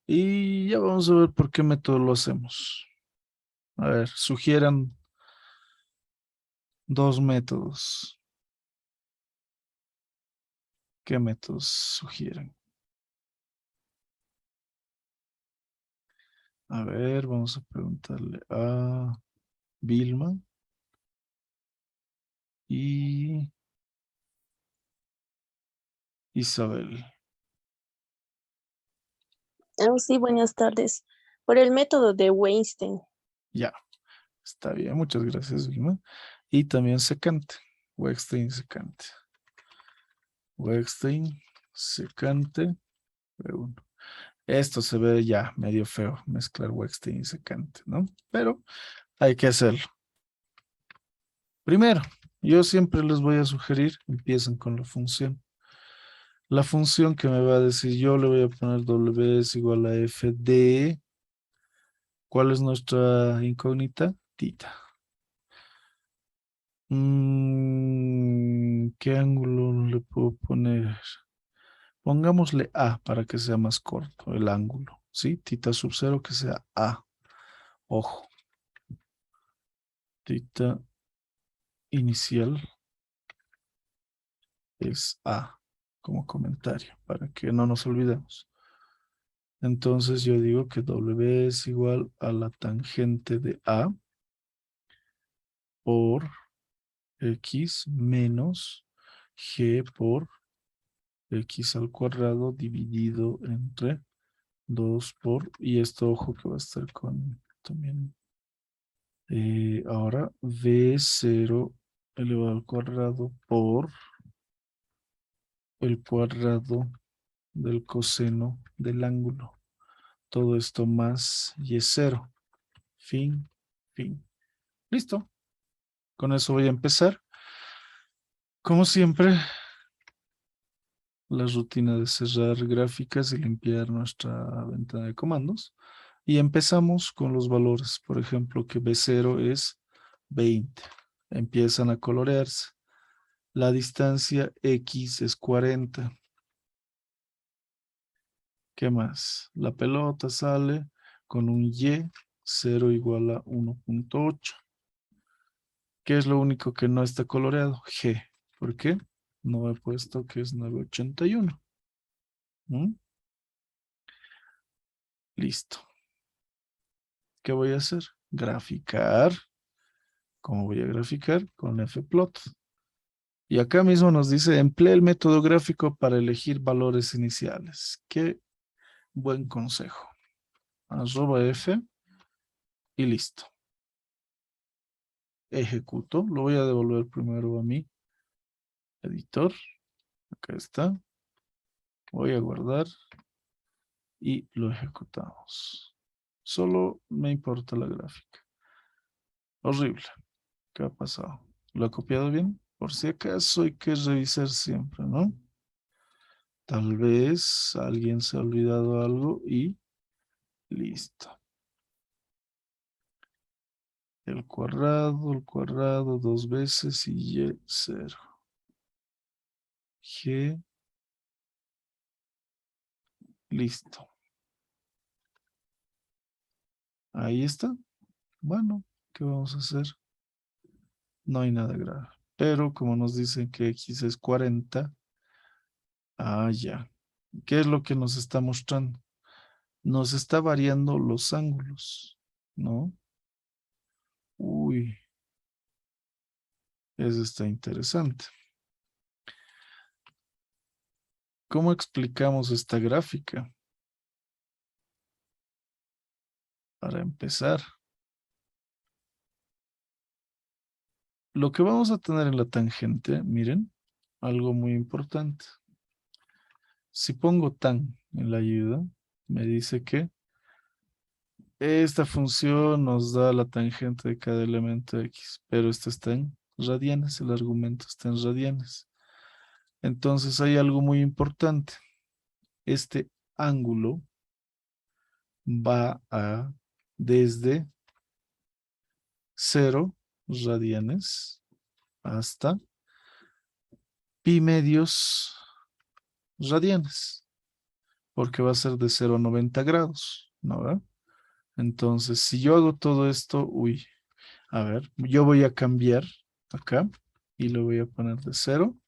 Y ya vamos a ver por qué método lo hacemos. A ver, sugieran dos métodos. ¿Qué métodos sugieren? A ver, vamos a preguntarle a Vilma y Isabel. Sí, buenas tardes. Por el método de Weinstein. Ya, está bien, muchas gracias, Vilma. Y también secante, Wettstein secante. Wettstein secante. Uno. Esto se ve ya medio feo, mezclar Wettstein y secante, ¿no? Pero hay que hacerlo. Primero, yo siempre les voy a sugerir, empiecen con la función. La función que me va a decir, yo le voy a poner W es igual a F de, ¿cuál es nuestra incógnita? Tita. ¿Qué ángulo le puedo poner? Pongámosle A para que sea más corto el ángulo, ¿sí? Tita sub 0 que sea A. Ojo. Tita inicial es A como comentario para que no nos olvidemos. Entonces yo digo que W es igual a la tangente de A por X menos G por X al cuadrado dividido entre 2 por, y esto ojo que va a estar con también, ahora V0 elevado al cuadrado por el cuadrado del coseno del ángulo. Todo esto más Y0. Fin, fin. Listo. Con eso voy a empezar. Como siempre, la rutina de cerrar gráficas y limpiar nuestra ventana de comandos. Y empezamos con los valores. Por ejemplo, que B0 es 20. Empiezan a colorearse. La distancia X es 40. ¿Qué más? La pelota sale con un Y, 0 igual a 1.8. ¿Qué es lo único que no está coloreado? G. ¿Por qué? No he puesto que es 981. ¿Mm? Listo. ¿Qué voy a hacer? Graficar. ¿Cómo voy a graficar? Con fplot. Y acá mismo nos dice, emplea el método gráfico para elegir valores iniciales. Qué buen consejo. @f y listo. Ejecuto. Lo voy a devolver primero a mi editor. Acá está. Voy a guardar y lo ejecutamos. Solo me importa la gráfica. Horrible. ¿Qué ha pasado? ¿Lo ha copiado bien? Por si acaso hay que revisar siempre, ¿no? Tal vez alguien se ha olvidado algo y listo. El cuadrado dos veces y y 0. G, listo. Ahí está. Bueno, ¿qué vamos a hacer? No hay nada grave. Pero como nos dicen que X es 40, ya. ¿Qué es lo que nos está mostrando? Nos está variando los ángulos, ¿no? Uy, eso está interesante. ¿Cómo explicamos esta gráfica? Para empezar, lo que vamos a tener en la tangente, miren, algo muy importante. Si pongo tan en la ayuda, me dice que esta función nos da la tangente de cada elemento X, pero esto está en radianes, el argumento está en radianes. Entonces hay algo muy importante. Este ángulo va a desde 0 radianes hasta pi medios radianes, porque va a ser de 0 a 90 grados, ¿no? ¿Verdad? Entonces, si yo hago todo esto, uy, a ver, yo voy a cambiar acá y lo voy a poner de 0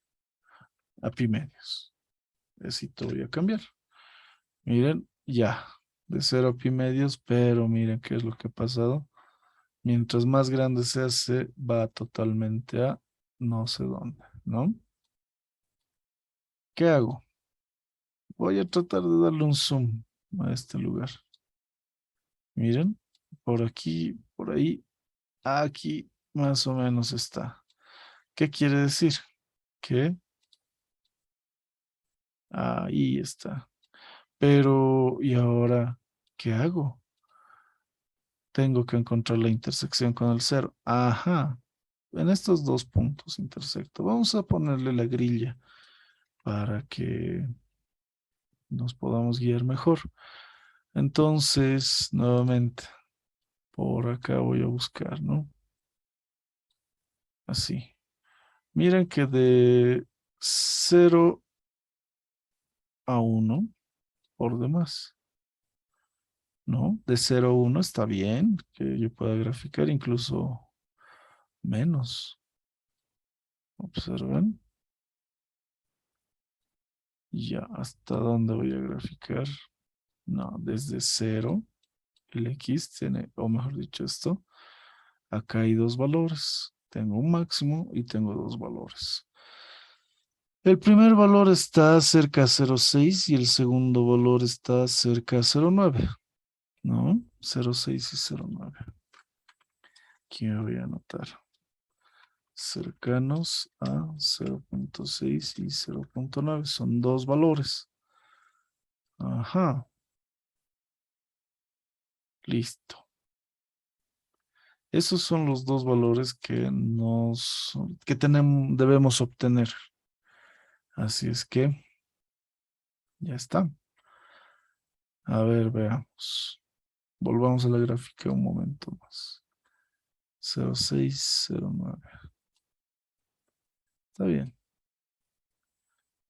a pi medios. Así todo voy a cambiar. Miren, ya, de 0 a pi medios, pero miren qué es lo que ha pasado. Mientras más grande se hace, va totalmente a no sé dónde, ¿no? ¿Qué hago? Voy a tratar de darle un zoom a este lugar. Miren, por aquí, por ahí, aquí más o menos está. ¿Qué quiere decir? Que ahí está. Pero, ¿y ahora qué hago? Tengo que encontrar la intersección con el 0. Ajá. En estos dos puntos intersecto. Vamos a ponerle la grilla para que nos podamos guiar mejor. Entonces, nuevamente, por acá voy a buscar, ¿no? Así. Miren que de 0 a 1 por demás, ¿no? De 0 a 1 está bien que yo pueda graficar incluso menos. Observen. Ya, ¿hasta dónde voy a graficar? No, desde 0. El X tiene, o mejor dicho esto, acá hay dos valores. Tengo un máximo y tengo dos valores. El primer valor está cerca a 0,6 y el segundo valor está cerca a 0,9, ¿no? 0,6 y 0,9. Aquí me voy a anotar. Cercanos a 0,6 y 0,9. Son dos valores. Ajá. Listo. Esos son los dos valores que debemos obtener. Así es que ya está. A ver, veamos. Volvamos a la gráfica un momento más. 0,6, 0,9. Está bien.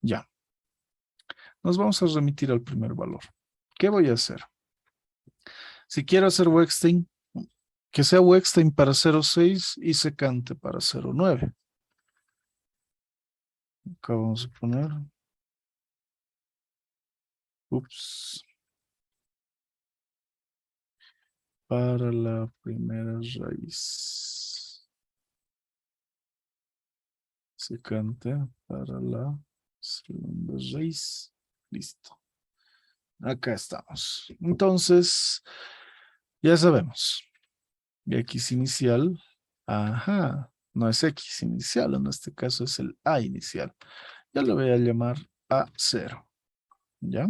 Ya. Nos vamos a remitir al primer valor. ¿Qué voy a hacer? Si quiero hacer Wettstein, que sea Wettstein para 0,6 y secante para 0,9. Acá vamos a poner Ups. Para la primera raíz. Secante para la segunda raíz. Listo. Acá estamos. Entonces, ya sabemos. X inicial. Ajá. No es X inicial, en este caso es el A inicial. Ya lo voy a llamar A0. ¿Ya?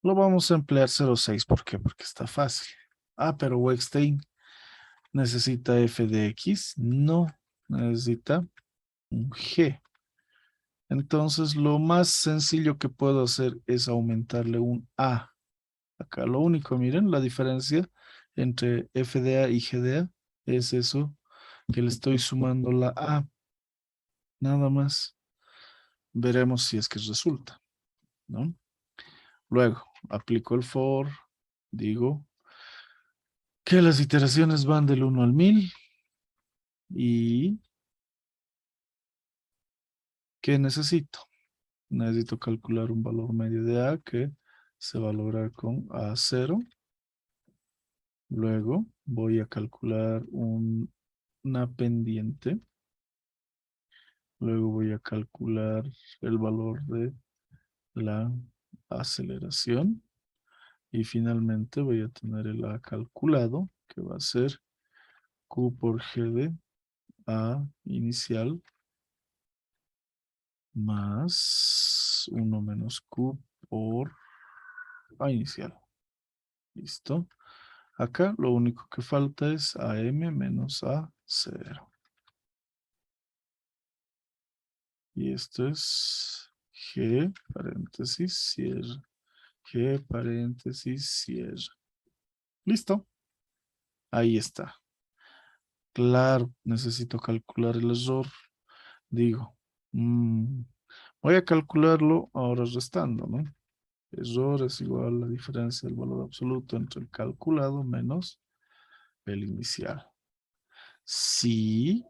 Lo vamos a emplear 0,6. ¿Por qué? Porque está fácil. Ah, pero Wettstein necesita f de x. No, necesita un g. Entonces, lo más sencillo que puedo hacer es aumentarle un a. Acá lo único, miren, la diferencia entre f de a y g de a es eso, que le estoy sumando la a. Nada más. Veremos si es que resulta, ¿no? Luego, aplico el for, digo que las iteraciones van del 1 al 1000 y ¿qué necesito? Necesito calcular un valor medio de A que se va a lograr con A0. Luego voy a calcular una pendiente. Luego voy a calcular el valor de la aceleración. Y finalmente voy a tener el A calculado, que va a ser Q por G de A inicial más 1 menos Q por A inicial. Listo. Acá lo único que falta es AM menos A0. Y esto es G paréntesis cierre. G paréntesis cierre. Listo. Ahí está. Claro, necesito calcular el error. Digo, voy a calcularlo ahora restando, ¿no? Error es igual a la diferencia del valor absoluto entre el calculado menos el inicial. Si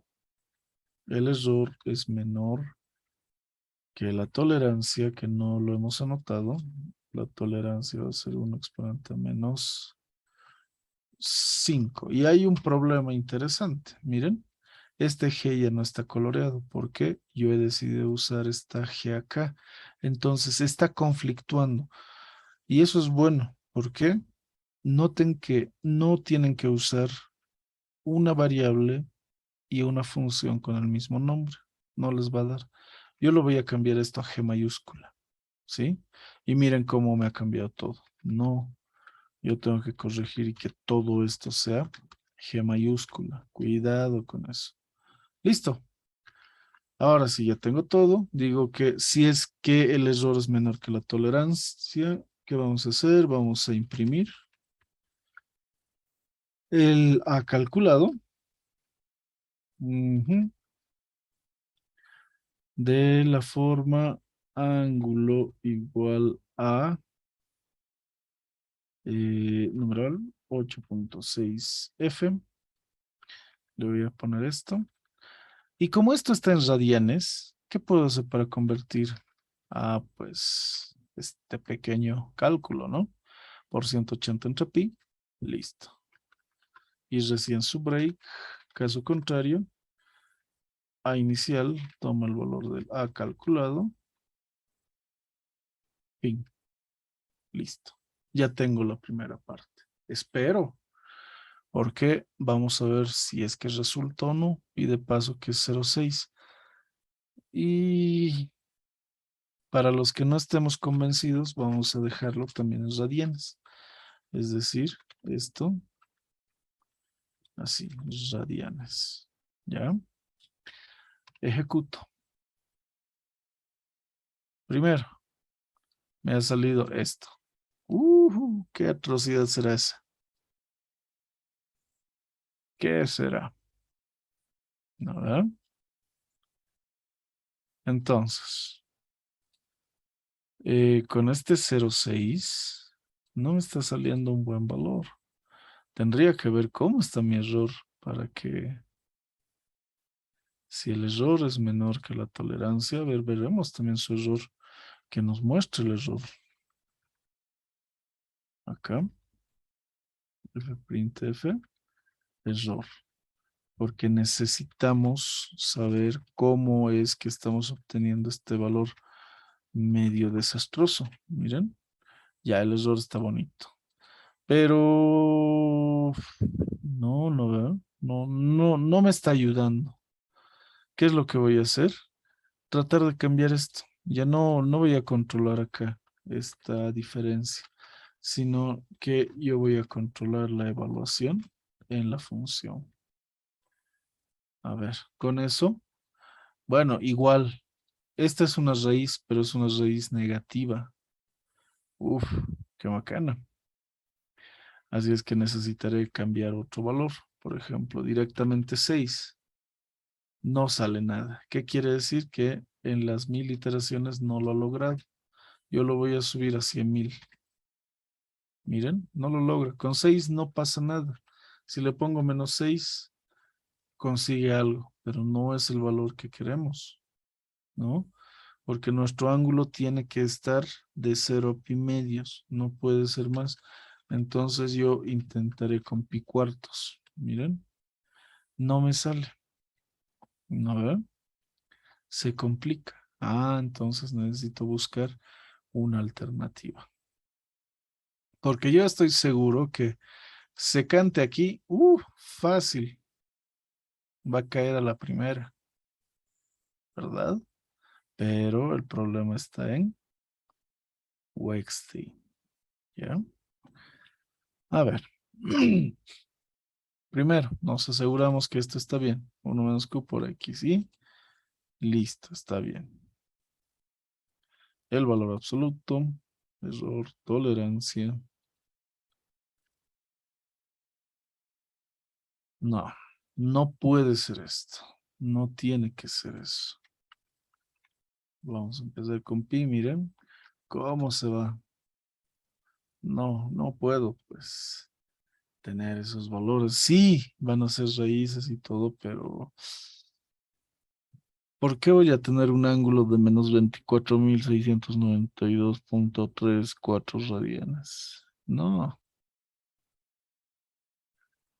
el error es menor que la tolerancia, que no lo hemos anotado, la tolerancia va a ser 1 exponente menos 5. Y hay un problema interesante. Miren, este G ya no está coloreado porque yo he decidido usar esta G acá. Entonces está conflictuando. Y eso es bueno. ¿Por qué? Noten que no tienen que usar una variable y una función con el mismo nombre. No les va a dar. Yo lo voy a cambiar esto a G mayúscula. ¿Sí? Y miren cómo me ha cambiado todo. No, yo tengo que corregir y que todo esto sea G mayúscula. Cuidado con eso. Listo. Ahora sí, ya tengo todo. Digo que si es que el error es menor que la tolerancia, ¿qué vamos a hacer? Vamos a imprimir el A calculado. Ujú. De la forma ángulo igual a numeral 8.6F. Le voy a poner esto. Y como esto está en radianes, ¿qué puedo hacer para convertir a, pues, este pequeño cálculo, ¿no? Por 180 entre pi. Listo. Y recién su break. Caso contrario, A inicial toma el valor del A calculado. Fin. Listo. Ya tengo la primera parte. Espero. Porque vamos a ver si es que resulta o no. Y de paso que es 0,6. Y para los que no estemos convencidos, vamos a dejarlo también en radianes. Es decir, esto, así, radianes. ¿Ya? Ejecuto. Primero, me ha salido esto. ¿Qué atrocidad será esa? ¿Qué será? ¿No, verdad? Entonces, con este 0,6 no me está saliendo un buen valor. Tendría que ver cómo está mi error para que, si el error es menor que la tolerancia, a ver, veremos también su error, que nos muestre el error. Acá, fprintf, error. Porque necesitamos saber cómo es que estamos obteniendo este valor medio desastroso. Miren, ya el error está bonito. Pero no veo. No me está ayudando. ¿Qué es lo que voy a hacer? Tratar de cambiar esto. Ya no voy a controlar acá esta diferencia, sino que yo voy a controlar la evaluación en la función. A ver, con eso, bueno, igual, esta es una raíz, pero es una raíz negativa. Uf, qué bacana. Así es que necesitaré cambiar otro valor. Por ejemplo, directamente 6. No sale nada. ¿Qué quiere decir? Que en las 1000 iteraciones no lo ha logrado. Yo lo voy a subir a 100.000. Miren, no lo logra. Con 6 no pasa nada. Si le pongo -6, consigue algo, pero no es el valor que queremos, ¿no? Porque nuestro ángulo tiene que estar de 0 pi medios, no puede ser más. Entonces yo intentaré con pi cuartos. Miren, no me sale. A ver, se complica. Ah, entonces necesito buscar una alternativa. Porque yo estoy seguro que secante aquí, fácil, va a caer a la primera, ¿verdad? Pero el problema está en Wexty, ¿ya? A ver. Primero, nos aseguramos que esto está bien. 1 menos q por x, y listo, está bien. El valor absoluto, error, tolerancia. No, no puede ser esto. No tiene que ser eso. Vamos a empezar con pi, miren. ¿Cómo se va? No puedo, pues, tener esos valores. Sí, van a ser raíces y todo, pero ¿por qué voy a tener un ángulo de -24.692.34 radianes? No.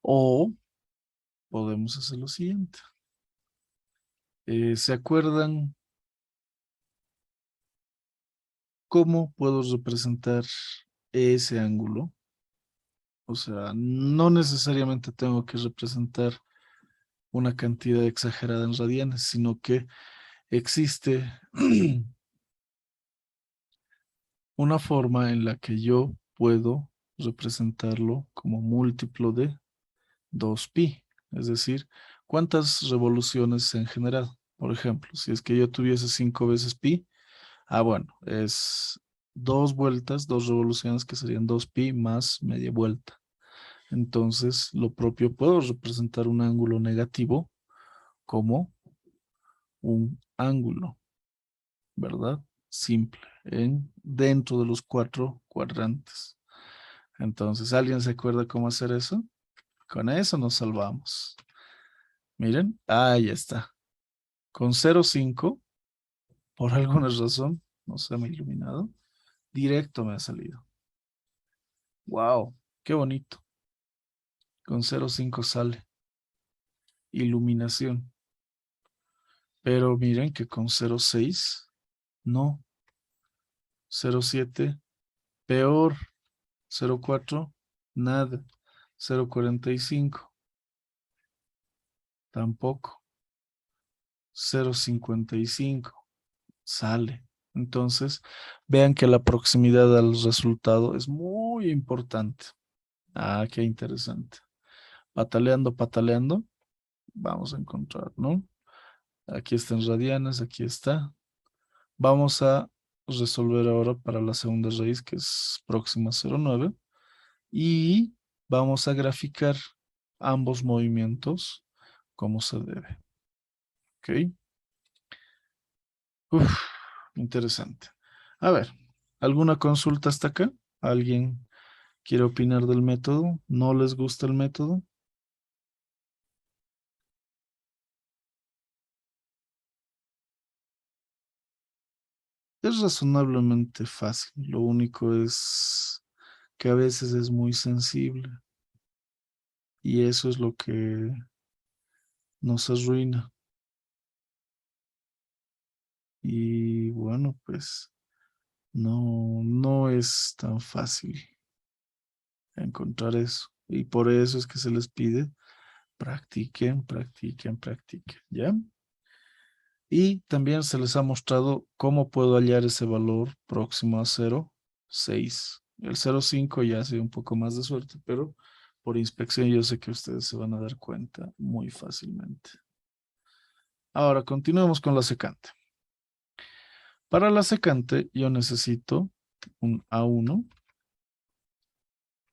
O podemos hacer lo siguiente. ¿Se acuerdan cómo puedo representar ese ángulo? O sea, no necesariamente tengo que representar una cantidad exagerada en radianes, sino que existe una forma en la que yo puedo representarlo como múltiplo de 2pi, es decir, ¿cuántas revoluciones se han generado? Por ejemplo, si es que yo tuviese 5 veces pi, bueno, es 2 vueltas, 2 revoluciones que serían 2pi más media vuelta. Entonces, lo propio puedo representar un ángulo negativo como un ángulo, ¿verdad? Simple, dentro de los 4 cuadrantes. Entonces, ¿alguien se acuerda cómo hacer eso? Con eso nos salvamos. Miren, ahí está. Con 0,5, por alguna razón, no se me ha iluminado, directo me ha salido. Wow, qué bonito. Con 0,5 sale. Iluminación. Pero miren que con 0,6, no. 0,7, peor. 0,4, nada. 0,45, tampoco. 0,55, sale. Entonces, vean que la proximidad al resultado es muy importante. Ah, qué interesante. Pataleando, pataleando, vamos a encontrar, ¿no? Aquí están radianes, aquí está. Vamos a resolver ahora para la segunda raíz, que es próxima a 0,9. Y vamos a graficar ambos movimientos como se debe. ¿Ok? Uf, interesante. A ver, ¿alguna consulta hasta acá? ¿Alguien quiere opinar del método? ¿No les gusta el método? Es razonablemente fácil. Lo único es que a veces es muy sensible. Y eso es lo que nos arruina. Y bueno, pues no es tan fácil encontrar eso. Y por eso es que se les pide practiquen, practiquen, practiquen, ¿ya? Y también se les ha mostrado cómo puedo hallar ese valor próximo a 0,6. El 0,5 ya ha sido un poco más de suerte, pero por inspección yo sé que ustedes se van a dar cuenta muy fácilmente. Ahora continuemos con la secante. Para la secante yo necesito un A1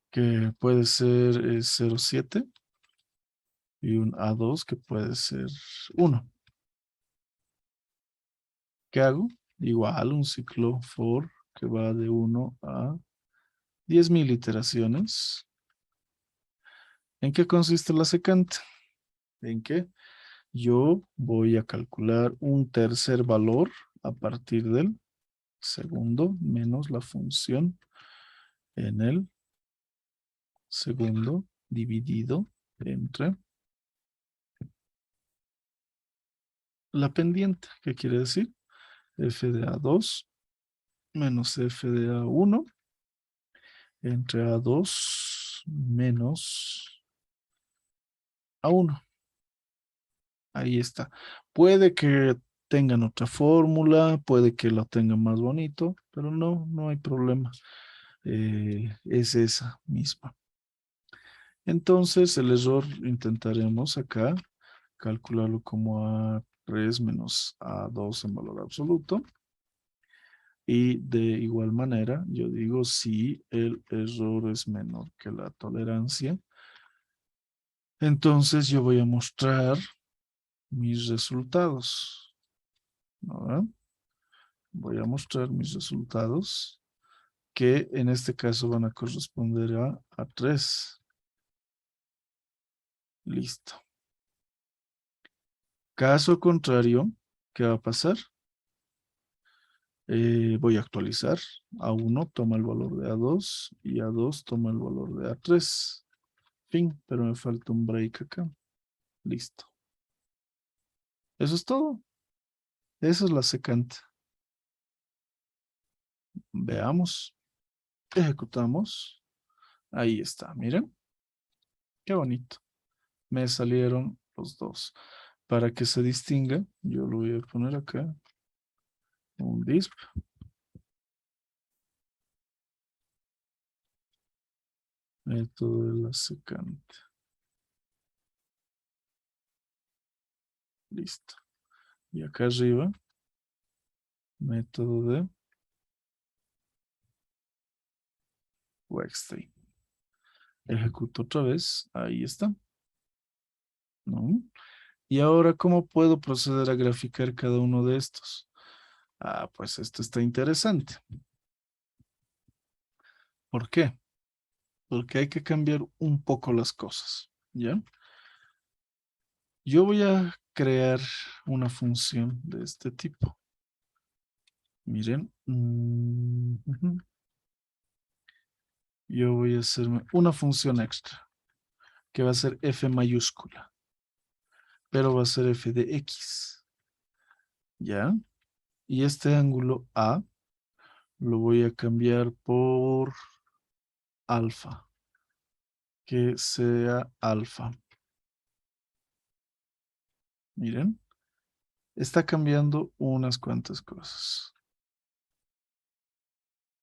que puede ser 0,7 y un A2 que puede ser 1. ¿Qué hago? Igual un ciclo for que va de 1 a 10.000 iteraciones. ¿En qué consiste la secante? En que yo voy a calcular un tercer valor a partir del segundo menos la función en el segundo dividido entre la pendiente. ¿Qué quiere decir? F de A2 menos F de A1 entre A2 menos A1. Ahí está. Puede que tengan otra fórmula, puede que lo tengan más bonito, pero no hay problema. Es esa misma. Entonces, el error intentaremos acá calcularlo como A3 menos A2 en valor absoluto. Y de igual manera, yo digo si el error es menor que la tolerancia, entonces yo voy a mostrar mis resultados. ¿No? Voy a mostrar mis resultados que en este caso van a corresponder a 3. Listo. Caso contrario, ¿qué va a pasar? Voy a actualizar. A1 toma el valor de A2 y A2 toma el valor de A3. Fin, pero me falta un break acá. Listo. Eso es todo. Esa es la secante. Veamos. Ejecutamos. Ahí está, miren. Qué bonito. Me salieron los dos. Para que se distinga, yo lo voy a poner acá. Un disp. Método de la secante. Listo. Y acá arriba, método de Wexstream. Ejecuto otra vez. Ahí está. ¿No? Y ahora, ¿cómo puedo proceder a graficar cada uno de estos? Pues esto está interesante. ¿Por qué? Porque hay que cambiar un poco las cosas. ¿Ya? Yo voy a crear una función de este tipo. Miren. Ujú. Yo voy a hacerme una función extra que va a ser f mayúscula, pero va a ser f de x. ¿Ya? Y este ángulo A lo voy a cambiar por alfa, que sea alfa. Miren, está cambiando unas cuantas cosas.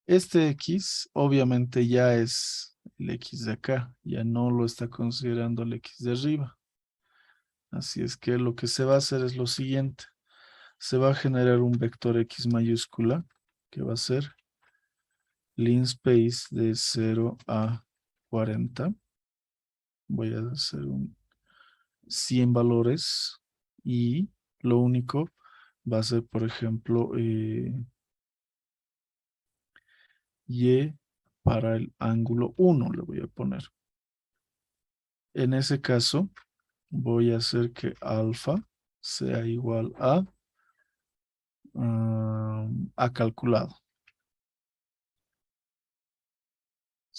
Este X obviamente ya es el X de acá, ya no lo está considerando el X de arriba. Así es que lo que se va a hacer es lo siguiente. Se va a generar un vector X mayúscula que va a ser linspace de 0 a 40. Voy a hacer un 100 valores y lo único va a ser, por ejemplo, Y para el ángulo 1 le voy a poner. En ese caso, voy a hacer que alfa sea igual a calculado.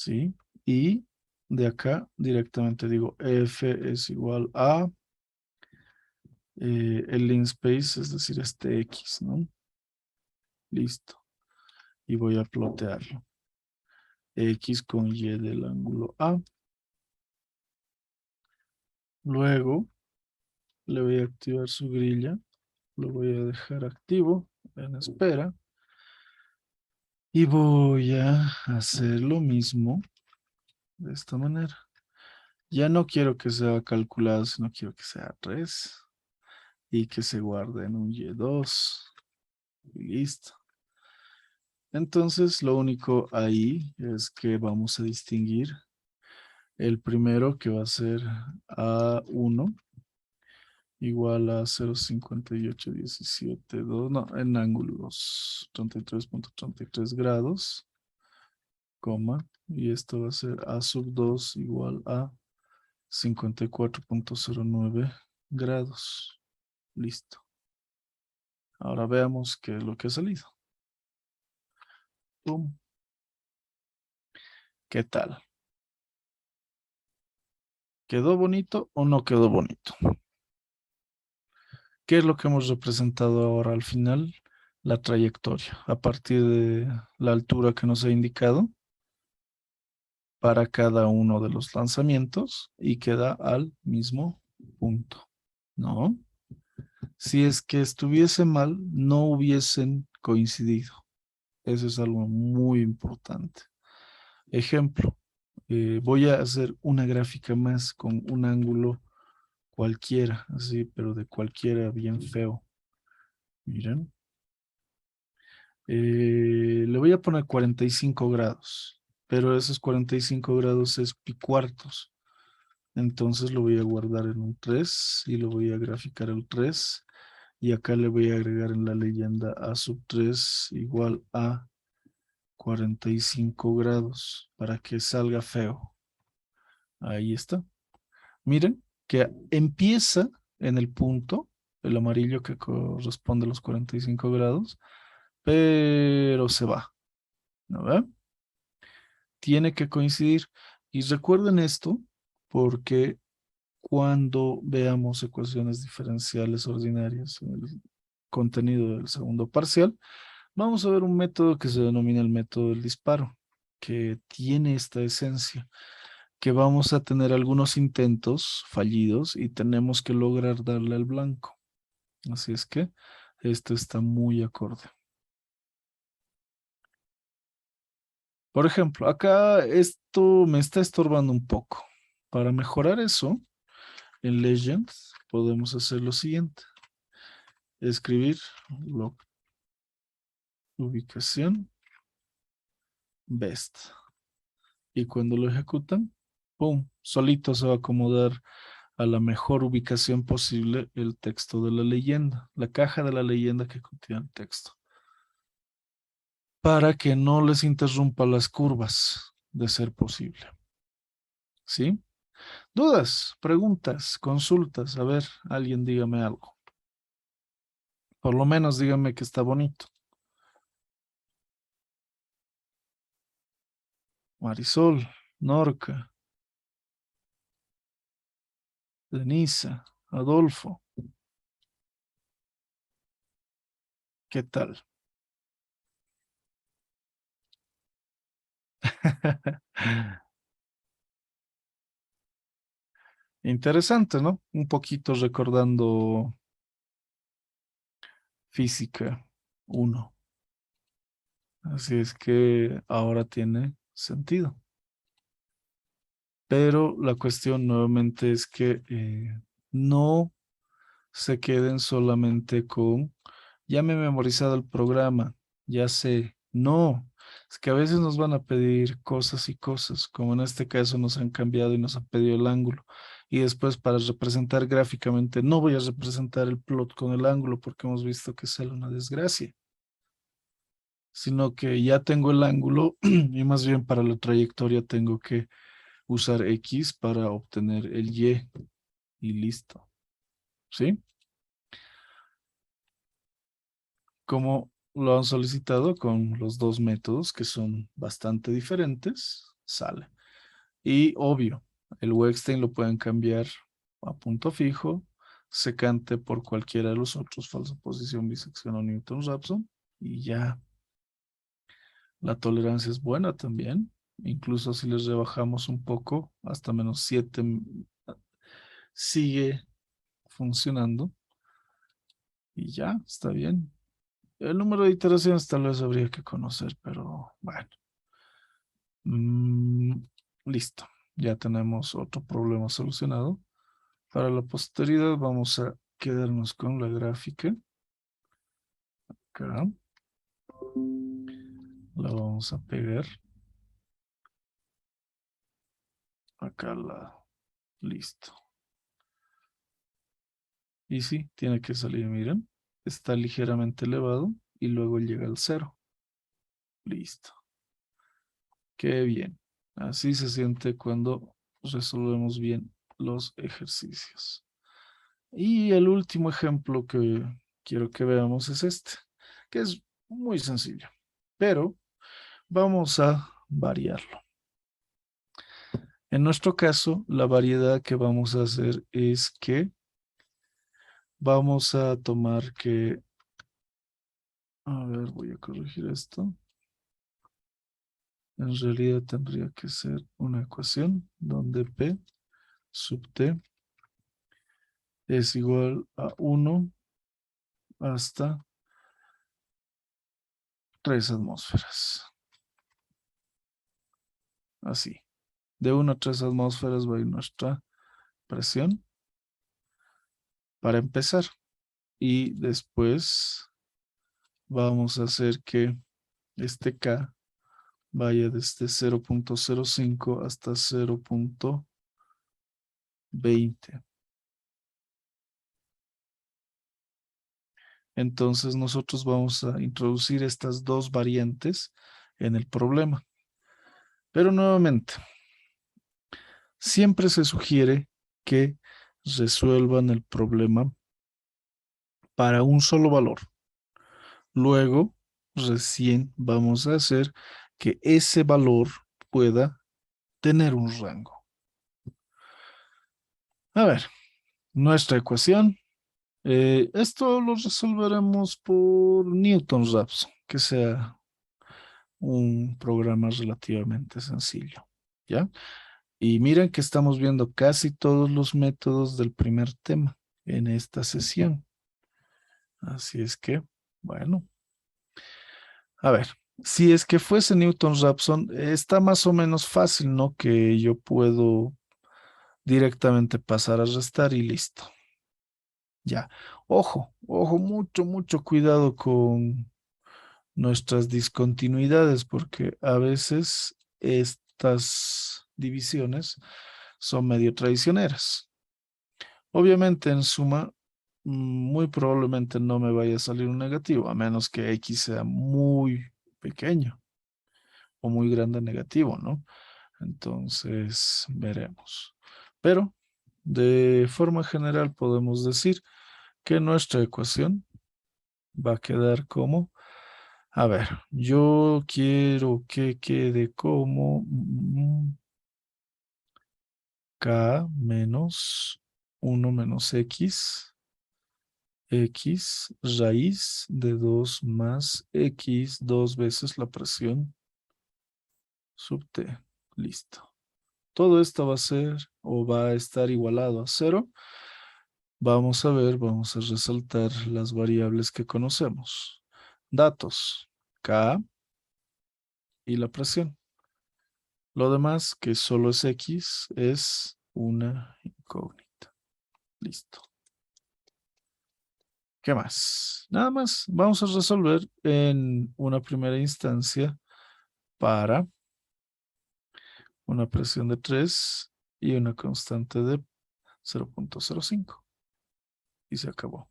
¿sí? Y de acá directamente digo F es igual a el linspace, es decir, este X, ¿no? Listo. Y voy a plotearlo. X con Y del ángulo A. Luego le voy a activar su grilla. Lo voy a dejar activo en espera. Y voy a hacer lo mismo de esta manera. Ya no quiero que sea calculado, sino quiero que sea res. Y que se guarde en un Y2. Y listo. Entonces, lo único ahí es que vamos a distinguir el primero que va a ser A1 igual a 0,5817,2, no, en ángulos 33,33 grados, coma, y esto va a ser A sub 2 igual a 54,09 grados. Listo. Ahora veamos qué es lo que ha salido. Pum. ¿Qué tal? ¿Quedó bonito o no quedó bonito? ¿Qué es lo que hemos representado ahora al final? La trayectoria, a partir de la altura que nos ha indicado para cada uno de los lanzamientos y queda al mismo punto, ¿no? Si es que estuviese mal, no hubiesen coincidido. Eso es algo muy importante. Ejemplo, voy a hacer una gráfica más con un ángulo cualquiera, así, pero de cualquiera bien feo. Miren. Le voy a poner 45 grados, pero esos 45 grados es pi cuartos. Entonces lo voy a guardar en un 3 y lo voy a graficar el 3. Y acá le voy a agregar en la leyenda A sub 3 igual a 45 grados para que salga feo. Ahí está. Miren que empieza en el punto, el amarillo que corresponde a los 45 grados, pero se va. ¿No ve? Tiene que coincidir. Y recuerden esto porque cuando veamos ecuaciones diferenciales ordinarias en el contenido del segundo parcial, vamos a ver un método que se denomina el método del disparo, que tiene esta esencia, que vamos a tener algunos intentos fallidos y tenemos que lograr darle al blanco. Así es que esto está muy acorde. Por ejemplo, acá esto me está estorbando un poco. Para mejorar eso, en Legends podemos hacer lo siguiente. Escribir log ubicación best. Y cuando lo ejecutan, ¡pum! Solito se va a acomodar a la mejor ubicación posible el texto de la leyenda, la caja de la leyenda que contiene el texto, para que no les interrumpa las curvas, de ser posible. ¿Sí? ¿Dudas, preguntas, consultas? A ver, alguien dígame algo. Por lo menos dígame que está bonito. Marisol, Norca, Denisa, Adolfo. ¿Qué tal? Interesante, ¿no? Un poquito recordando física 1. Así es que ahora tiene sentido. Pero la cuestión nuevamente es que no se queden solamente con, ya me he memorizado el programa, ya sé. No, es que a veces nos van a pedir cosas y cosas, como en este caso nos han cambiado y nos han pedido el ángulo. Y después para representar gráficamente, no voy a representar el plot con el ángulo porque hemos visto que sale una desgracia, sino que ya tengo el ángulo y más bien para la trayectoria tengo que usar X para obtener el y listo. ¿Sí? Como lo han solicitado con los dos métodos que son bastante diferentes, Sale. Y obvio, el Wettstein lo pueden cambiar a punto fijo, secante por cualquiera de los otros, falsa posición, bisección o Newton-Raphson, y ya. La tolerancia es buena también. Incluso si les rebajamos un poco, hasta -7 sigue funcionando. Y ya, está bien. El número de iteraciones tal vez habría que conocer, pero bueno. Mm, listo. Ya tenemos otro problema solucionado. Para la posteridad vamos a quedarnos con la gráfica. Acá. La vamos a pegar. Acá la... Listo. Y sí, tiene que salir, miren. Está ligeramente elevado y luego llega al cero. Listo. Qué bien. Así se siente cuando resolvemos bien los ejercicios. Y el último ejemplo que quiero que veamos es este, que es muy sencillo, pero vamos a variarlo. En nuestro caso, la variedad que vamos a hacer es que vamos a tomar que, a ver, voy a corregir esto. En realidad tendría que ser una ecuación donde P sub T es igual a 1 hasta 3 atmósferas. Así. De 1 a 3 atmósferas va a ir nuestra presión para empezar. Y después vamos a hacer que este K vaya desde 0.05 hasta 0.20. Entonces nosotros vamos a introducir estas dos variantes en el problema. Pero nuevamente, siempre se sugiere que resuelvan el problema para un solo valor. Luego, recién vamos a hacer que ese valor pueda tener un rango. A ver, nuestra ecuación. Esto lo resolveremos por Newton-Raphson, que sea un programa relativamente sencillo, ¿ya? Y miren que estamos viendo casi todos los métodos del primer tema en esta sesión. Así es que, bueno, a ver, si es que fuese Newton-Raphson, está más o menos fácil, ¿no? Que yo puedo directamente pasar a restar y listo. Ya, ojo, mucho cuidado con nuestras discontinuidades, porque a veces estas divisiones son medio traicioneras. Obviamente en suma, muy probablemente no me vaya a salir un negativo, a menos que X sea muy pequeño o muy grande negativo, ¿no? Entonces, veremos. Pero, de forma general, podemos decir que nuestra ecuación va a quedar como, a ver, yo quiero que quede como K menos 1 menos X raíz de 2 más X 2 veces la presión sub T. Listo. Todo esto va a ser o va a estar igualado a 0. Vamos a ver, vamos a resaltar las variables que conocemos. Datos, K y la presión. Lo demás, que solo es X, es una incógnita. Listo. ¿Qué más? Nada más. Vamos a resolver en una primera instancia para una presión de 3 y una constante de 0.05. Y se acabó.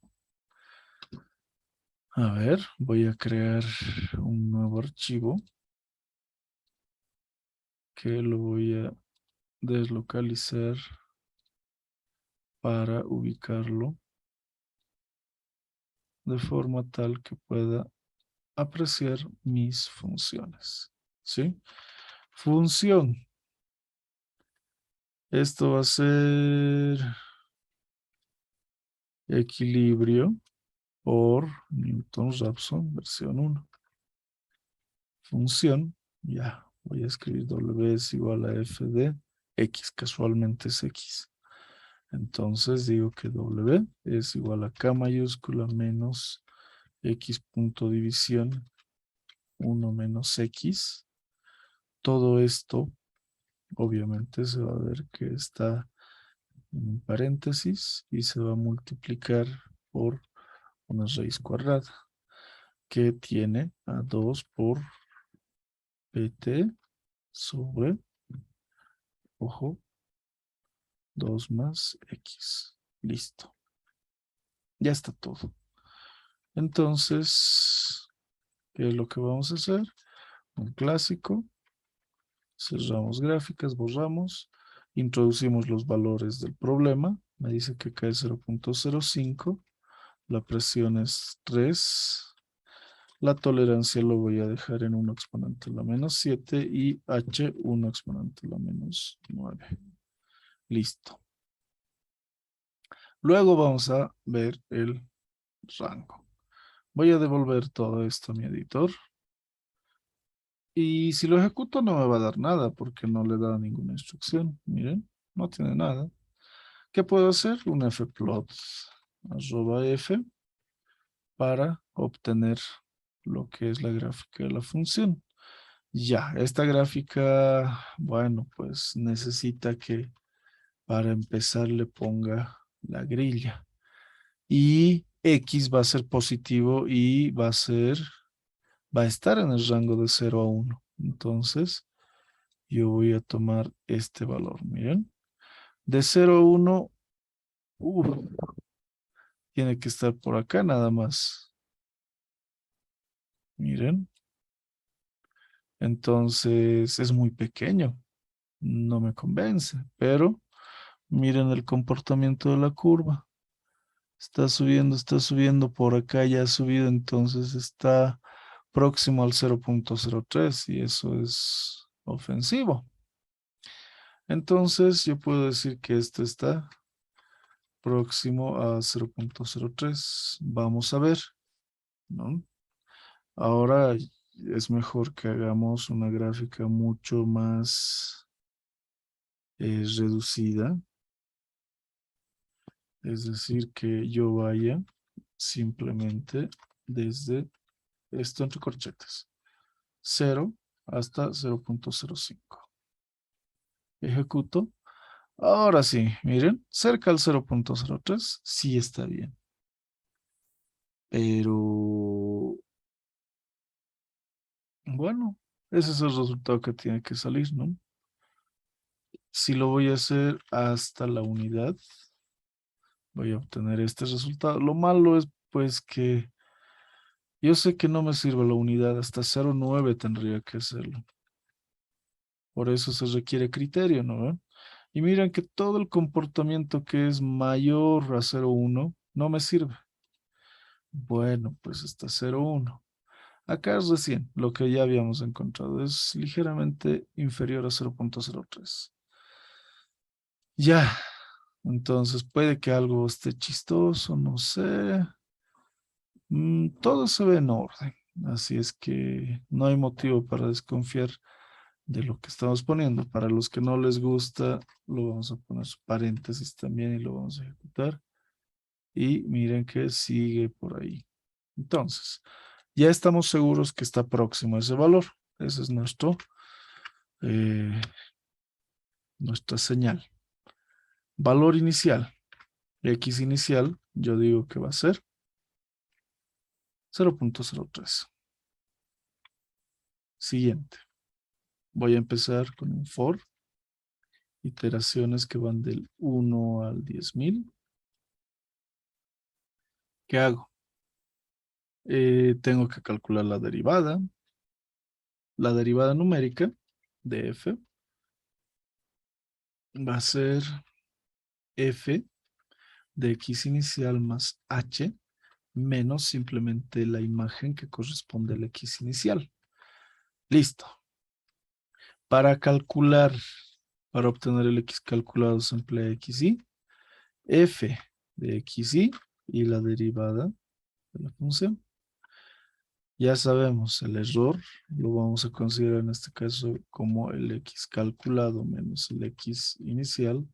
A ver, voy a crear un nuevo archivo que lo voy a deslocalizar para ubicarlo de forma tal que pueda apreciar mis funciones. ¿Sí? Función. Esto va a ser equilibrio por Newton-Raphson, versión 1. Función, ya, voy a escribir W es igual a F de X, casualmente es X. Entonces digo que W es igual a K mayúscula menos X punto división 1 menos X. Todo esto, obviamente, se va a ver que está en un paréntesis y se va a multiplicar por una raíz cuadrada que tiene a 2 por PT sobre, ojo, 2 más X. Listo. Ya está todo. Entonces, ¿qué es lo que vamos a hacer? Un clásico. Cerramos gráficas, borramos. Introducimos los valores del problema. Me dice que acá es 0.05. La presión es 3. La tolerancia lo voy a dejar en 1 exponente a la menos 7 y H 1 exponente a la menos 9. Listo. Luego vamos a ver el rango. Voy a devolver todo esto a mi editor. Y si lo ejecuto no me va a dar nada porque no le da ninguna instrucción. Miren, no tiene nada. ¿Qué puedo hacer? Un fplot arroba f para obtener lo que es la gráfica de la función. Ya, esta gráfica, bueno, pues necesita que para empezar le ponga la grilla. Y X va a ser positivo y va a estar en el rango de 0 a 1. Entonces, yo voy a tomar este valor, miren. De 0 a 1, tiene que estar por acá nada más. Miren. Entonces, es muy pequeño. No me convence, pero miren el comportamiento de la curva. Está subiendo por acá, ya ha subido, entonces está próximo al 0.03 y eso es ofensivo. Entonces yo puedo decir que esto está próximo a 0.03. Vamos a ver, ¿no? Ahora es mejor que hagamos una gráfica mucho más reducida. Es decir, que yo vaya simplemente desde esto entre corchetes. 0 hasta 0.05. Ejecuto. Ahora sí, miren, cerca al 0.03 sí está bien. Pero, bueno, ese es el resultado que tiene que salir, ¿no? Si lo voy a hacer hasta la unidad, voy a obtener este resultado. Lo malo es, pues, que yo sé que no me sirve la unidad, hasta 0.9 tendría que hacerlo. Por eso se requiere criterio, ¿no ven? Y miren que todo el comportamiento que es mayor a 0.1 no me sirve. Bueno, pues hasta 0.1. Acá es recién, lo que ya habíamos encontrado, es ligeramente inferior a 0.03. Ya, entonces puede que algo esté chistoso, no sé. Todo se ve en orden, así es que no hay motivo para desconfiar de lo que estamos poniendo. Para los que no les gusta, lo vamos a poner su paréntesis también y lo vamos a ejecutar. Y miren que sigue por ahí. Entonces, ya estamos seguros que está próximo a ese valor. Ese es nuestra señal. Valor inicial. X inicial, yo digo que va a ser 0.03. Siguiente. Voy a empezar con un for. Iteraciones que van del 1 al 10.000. ¿Qué hago? Tengo que calcular la derivada. La derivada numérica de f va a ser f de x inicial más h menos simplemente la imagen que corresponde al x inicial. Listo. Para calcular Para obtener el x calculado se emplea xy. F de xy y la derivada de la función. Ya sabemos, el error lo vamos a considerar en este caso como el x calculado menos el x inicial,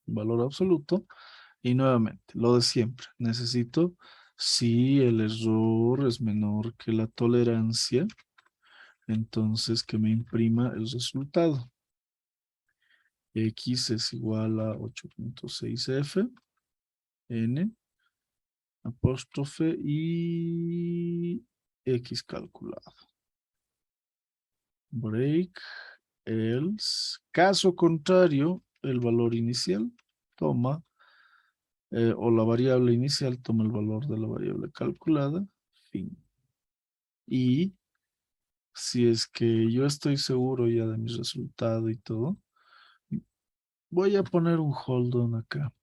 valor absoluto. Y nuevamente, lo de siempre. Necesito, si el error es menor que la tolerancia, entonces que me imprima el resultado. X es igual a 8.6F, N, apóstrofe y X calculado. Break, else. Caso contrario, el valor inicial toma, o la variable inicial toma el valor de la variable calculada, fin. Y si es que yo estoy seguro ya de mi resultado y todo, voy a poner un hold on acá.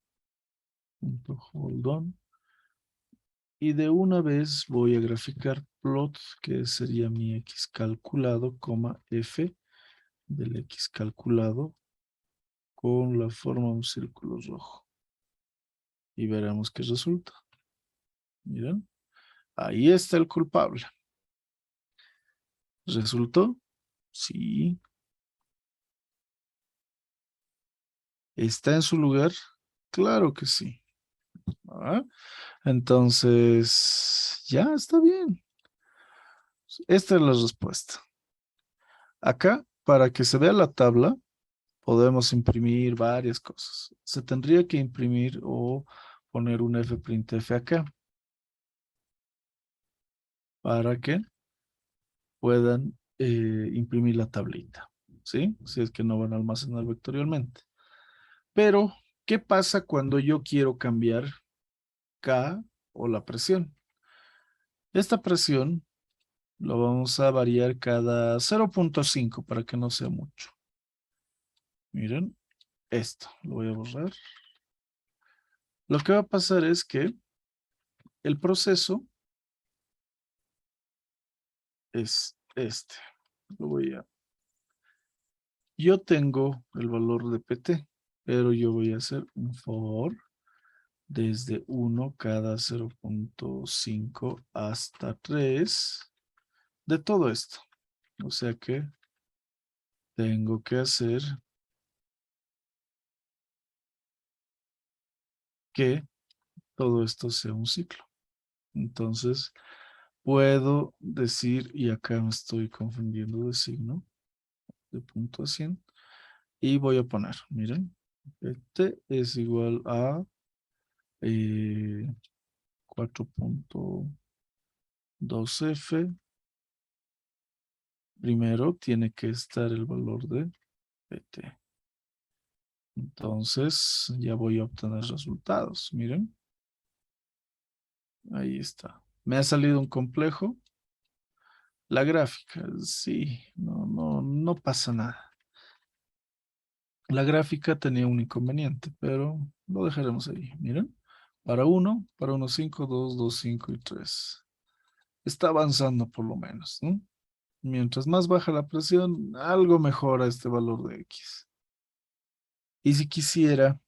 Punto hold on. Y de una vez voy a graficar plot, que sería mi x calculado, coma f del x calculado con la forma de un círculo rojo. Y veremos qué resulta. Miren, ahí está el culpable. ¿Resultó? Sí. ¿Está en su lugar? Claro que sí. ¿Ah? Entonces, ya está bien. Esta es la respuesta. Acá, para que se vea la tabla, podemos imprimir varias cosas. Se tendría que imprimir o poner un fprintf acá para que puedan imprimir la tablita, ¿sí? Si es que no van a almacenar vectorialmente. Pero, ¿qué pasa cuando yo quiero cambiar K o la presión? Esta presión lo vamos a variar cada 0.5 para que no sea mucho. Miren, esto lo voy a borrar. Lo que va a pasar es que el proceso es este. Yo tengo el valor de PT, pero yo voy a hacer un for desde 1 cada 0.5 hasta 3 de todo esto. O sea que tengo que hacer que todo esto sea un ciclo. Entonces, puedo decir, y acá me estoy confundiendo de signo, de puntuación, y voy a poner, miren, PT es igual a 4.2F. Primero tiene que estar el valor de PT. Entonces, ya voy a obtener resultados, miren. Ahí está. Me ha salido un complejo. La gráfica, sí, no pasa nada. La gráfica tenía un inconveniente, pero lo dejaremos ahí. Miren, para 1, 5, 2, 2, 5 y 3. Está avanzando por lo menos, ¿no? Mientras más baja la presión, algo mejora este valor de X. Y si quisiera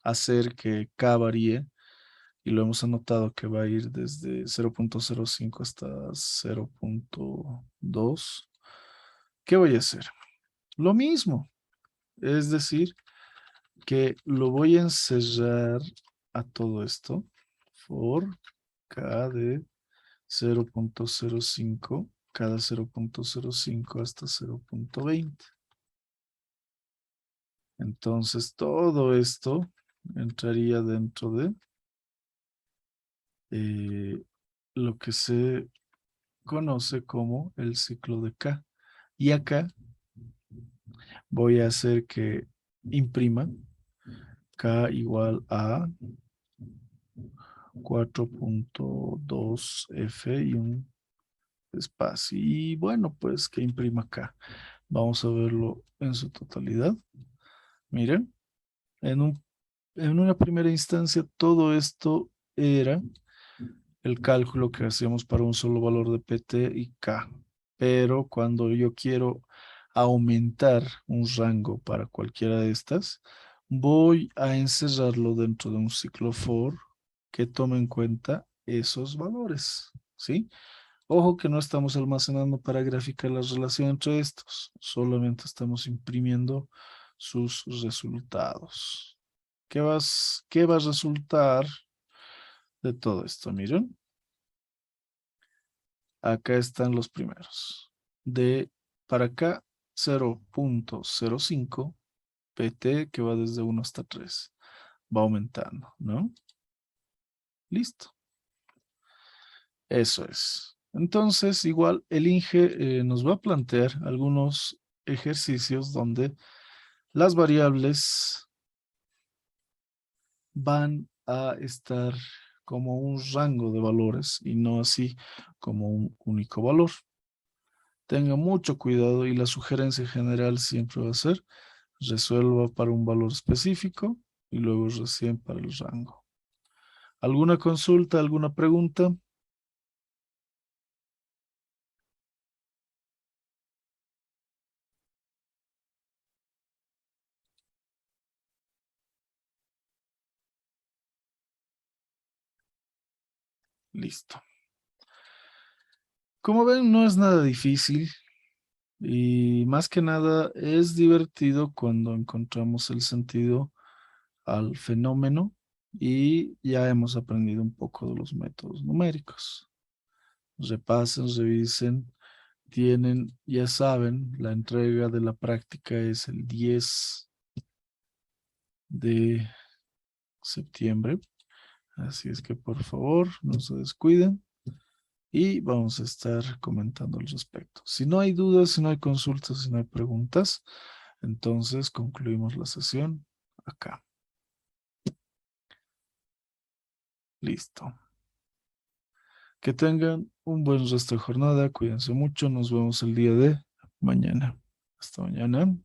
hacer que K varíe, y lo hemos anotado que va a ir desde 0.05 hasta 0.2, ¿qué voy a hacer? Lo mismo, es decir, que lo voy a encerrar a todo esto for K de 0.05 cada 0.05 hasta 0.20. Entonces todo esto entraría dentro de lo que se conoce como el ciclo de K. Y acá voy a hacer que imprima K igual a 4.2F y un espacio. Y bueno, pues que imprima K. Vamos a verlo en su totalidad. Miren, en una primera instancia todo esto era el cálculo que hacíamos para un solo valor de PT y K. Pero cuando yo quiero aumentar un rango para cualquiera de estas, voy a encerrarlo dentro de un ciclo for que tome en cuenta esos valores, ¿sí? Ojo que no estamos almacenando para graficar la relación entre estos, solamente estamos imprimiendo sus resultados. ¿Qué va a resultar de todo esto? Miren, acá están los primeros. Para acá, 0.05 PT que va desde 1 hasta 3. Va aumentando, ¿no? Listo. Eso es. Entonces, igual el INGE nos va a plantear algunos ejercicios donde las variables van a estar como un rango de valores y no así como un único valor. Tenga mucho cuidado y la sugerencia general siempre va a ser resuelva para un valor específico y luego recién para el rango. ¿Alguna consulta, alguna pregunta? Listo. Como ven, no es nada difícil y más que nada es divertido cuando encontramos el sentido al fenómeno y ya hemos aprendido un poco de los métodos numéricos. Repasen, revisen, ya saben, la entrega de la práctica es el 10 de septiembre. Así es que por favor, no se descuiden y vamos a estar comentando al respecto. Si no hay dudas, si no hay consultas, si no hay preguntas, entonces concluimos la sesión acá. Listo. Que tengan un buen resto de jornada, cuídense mucho, nos vemos el día de mañana. Hasta mañana.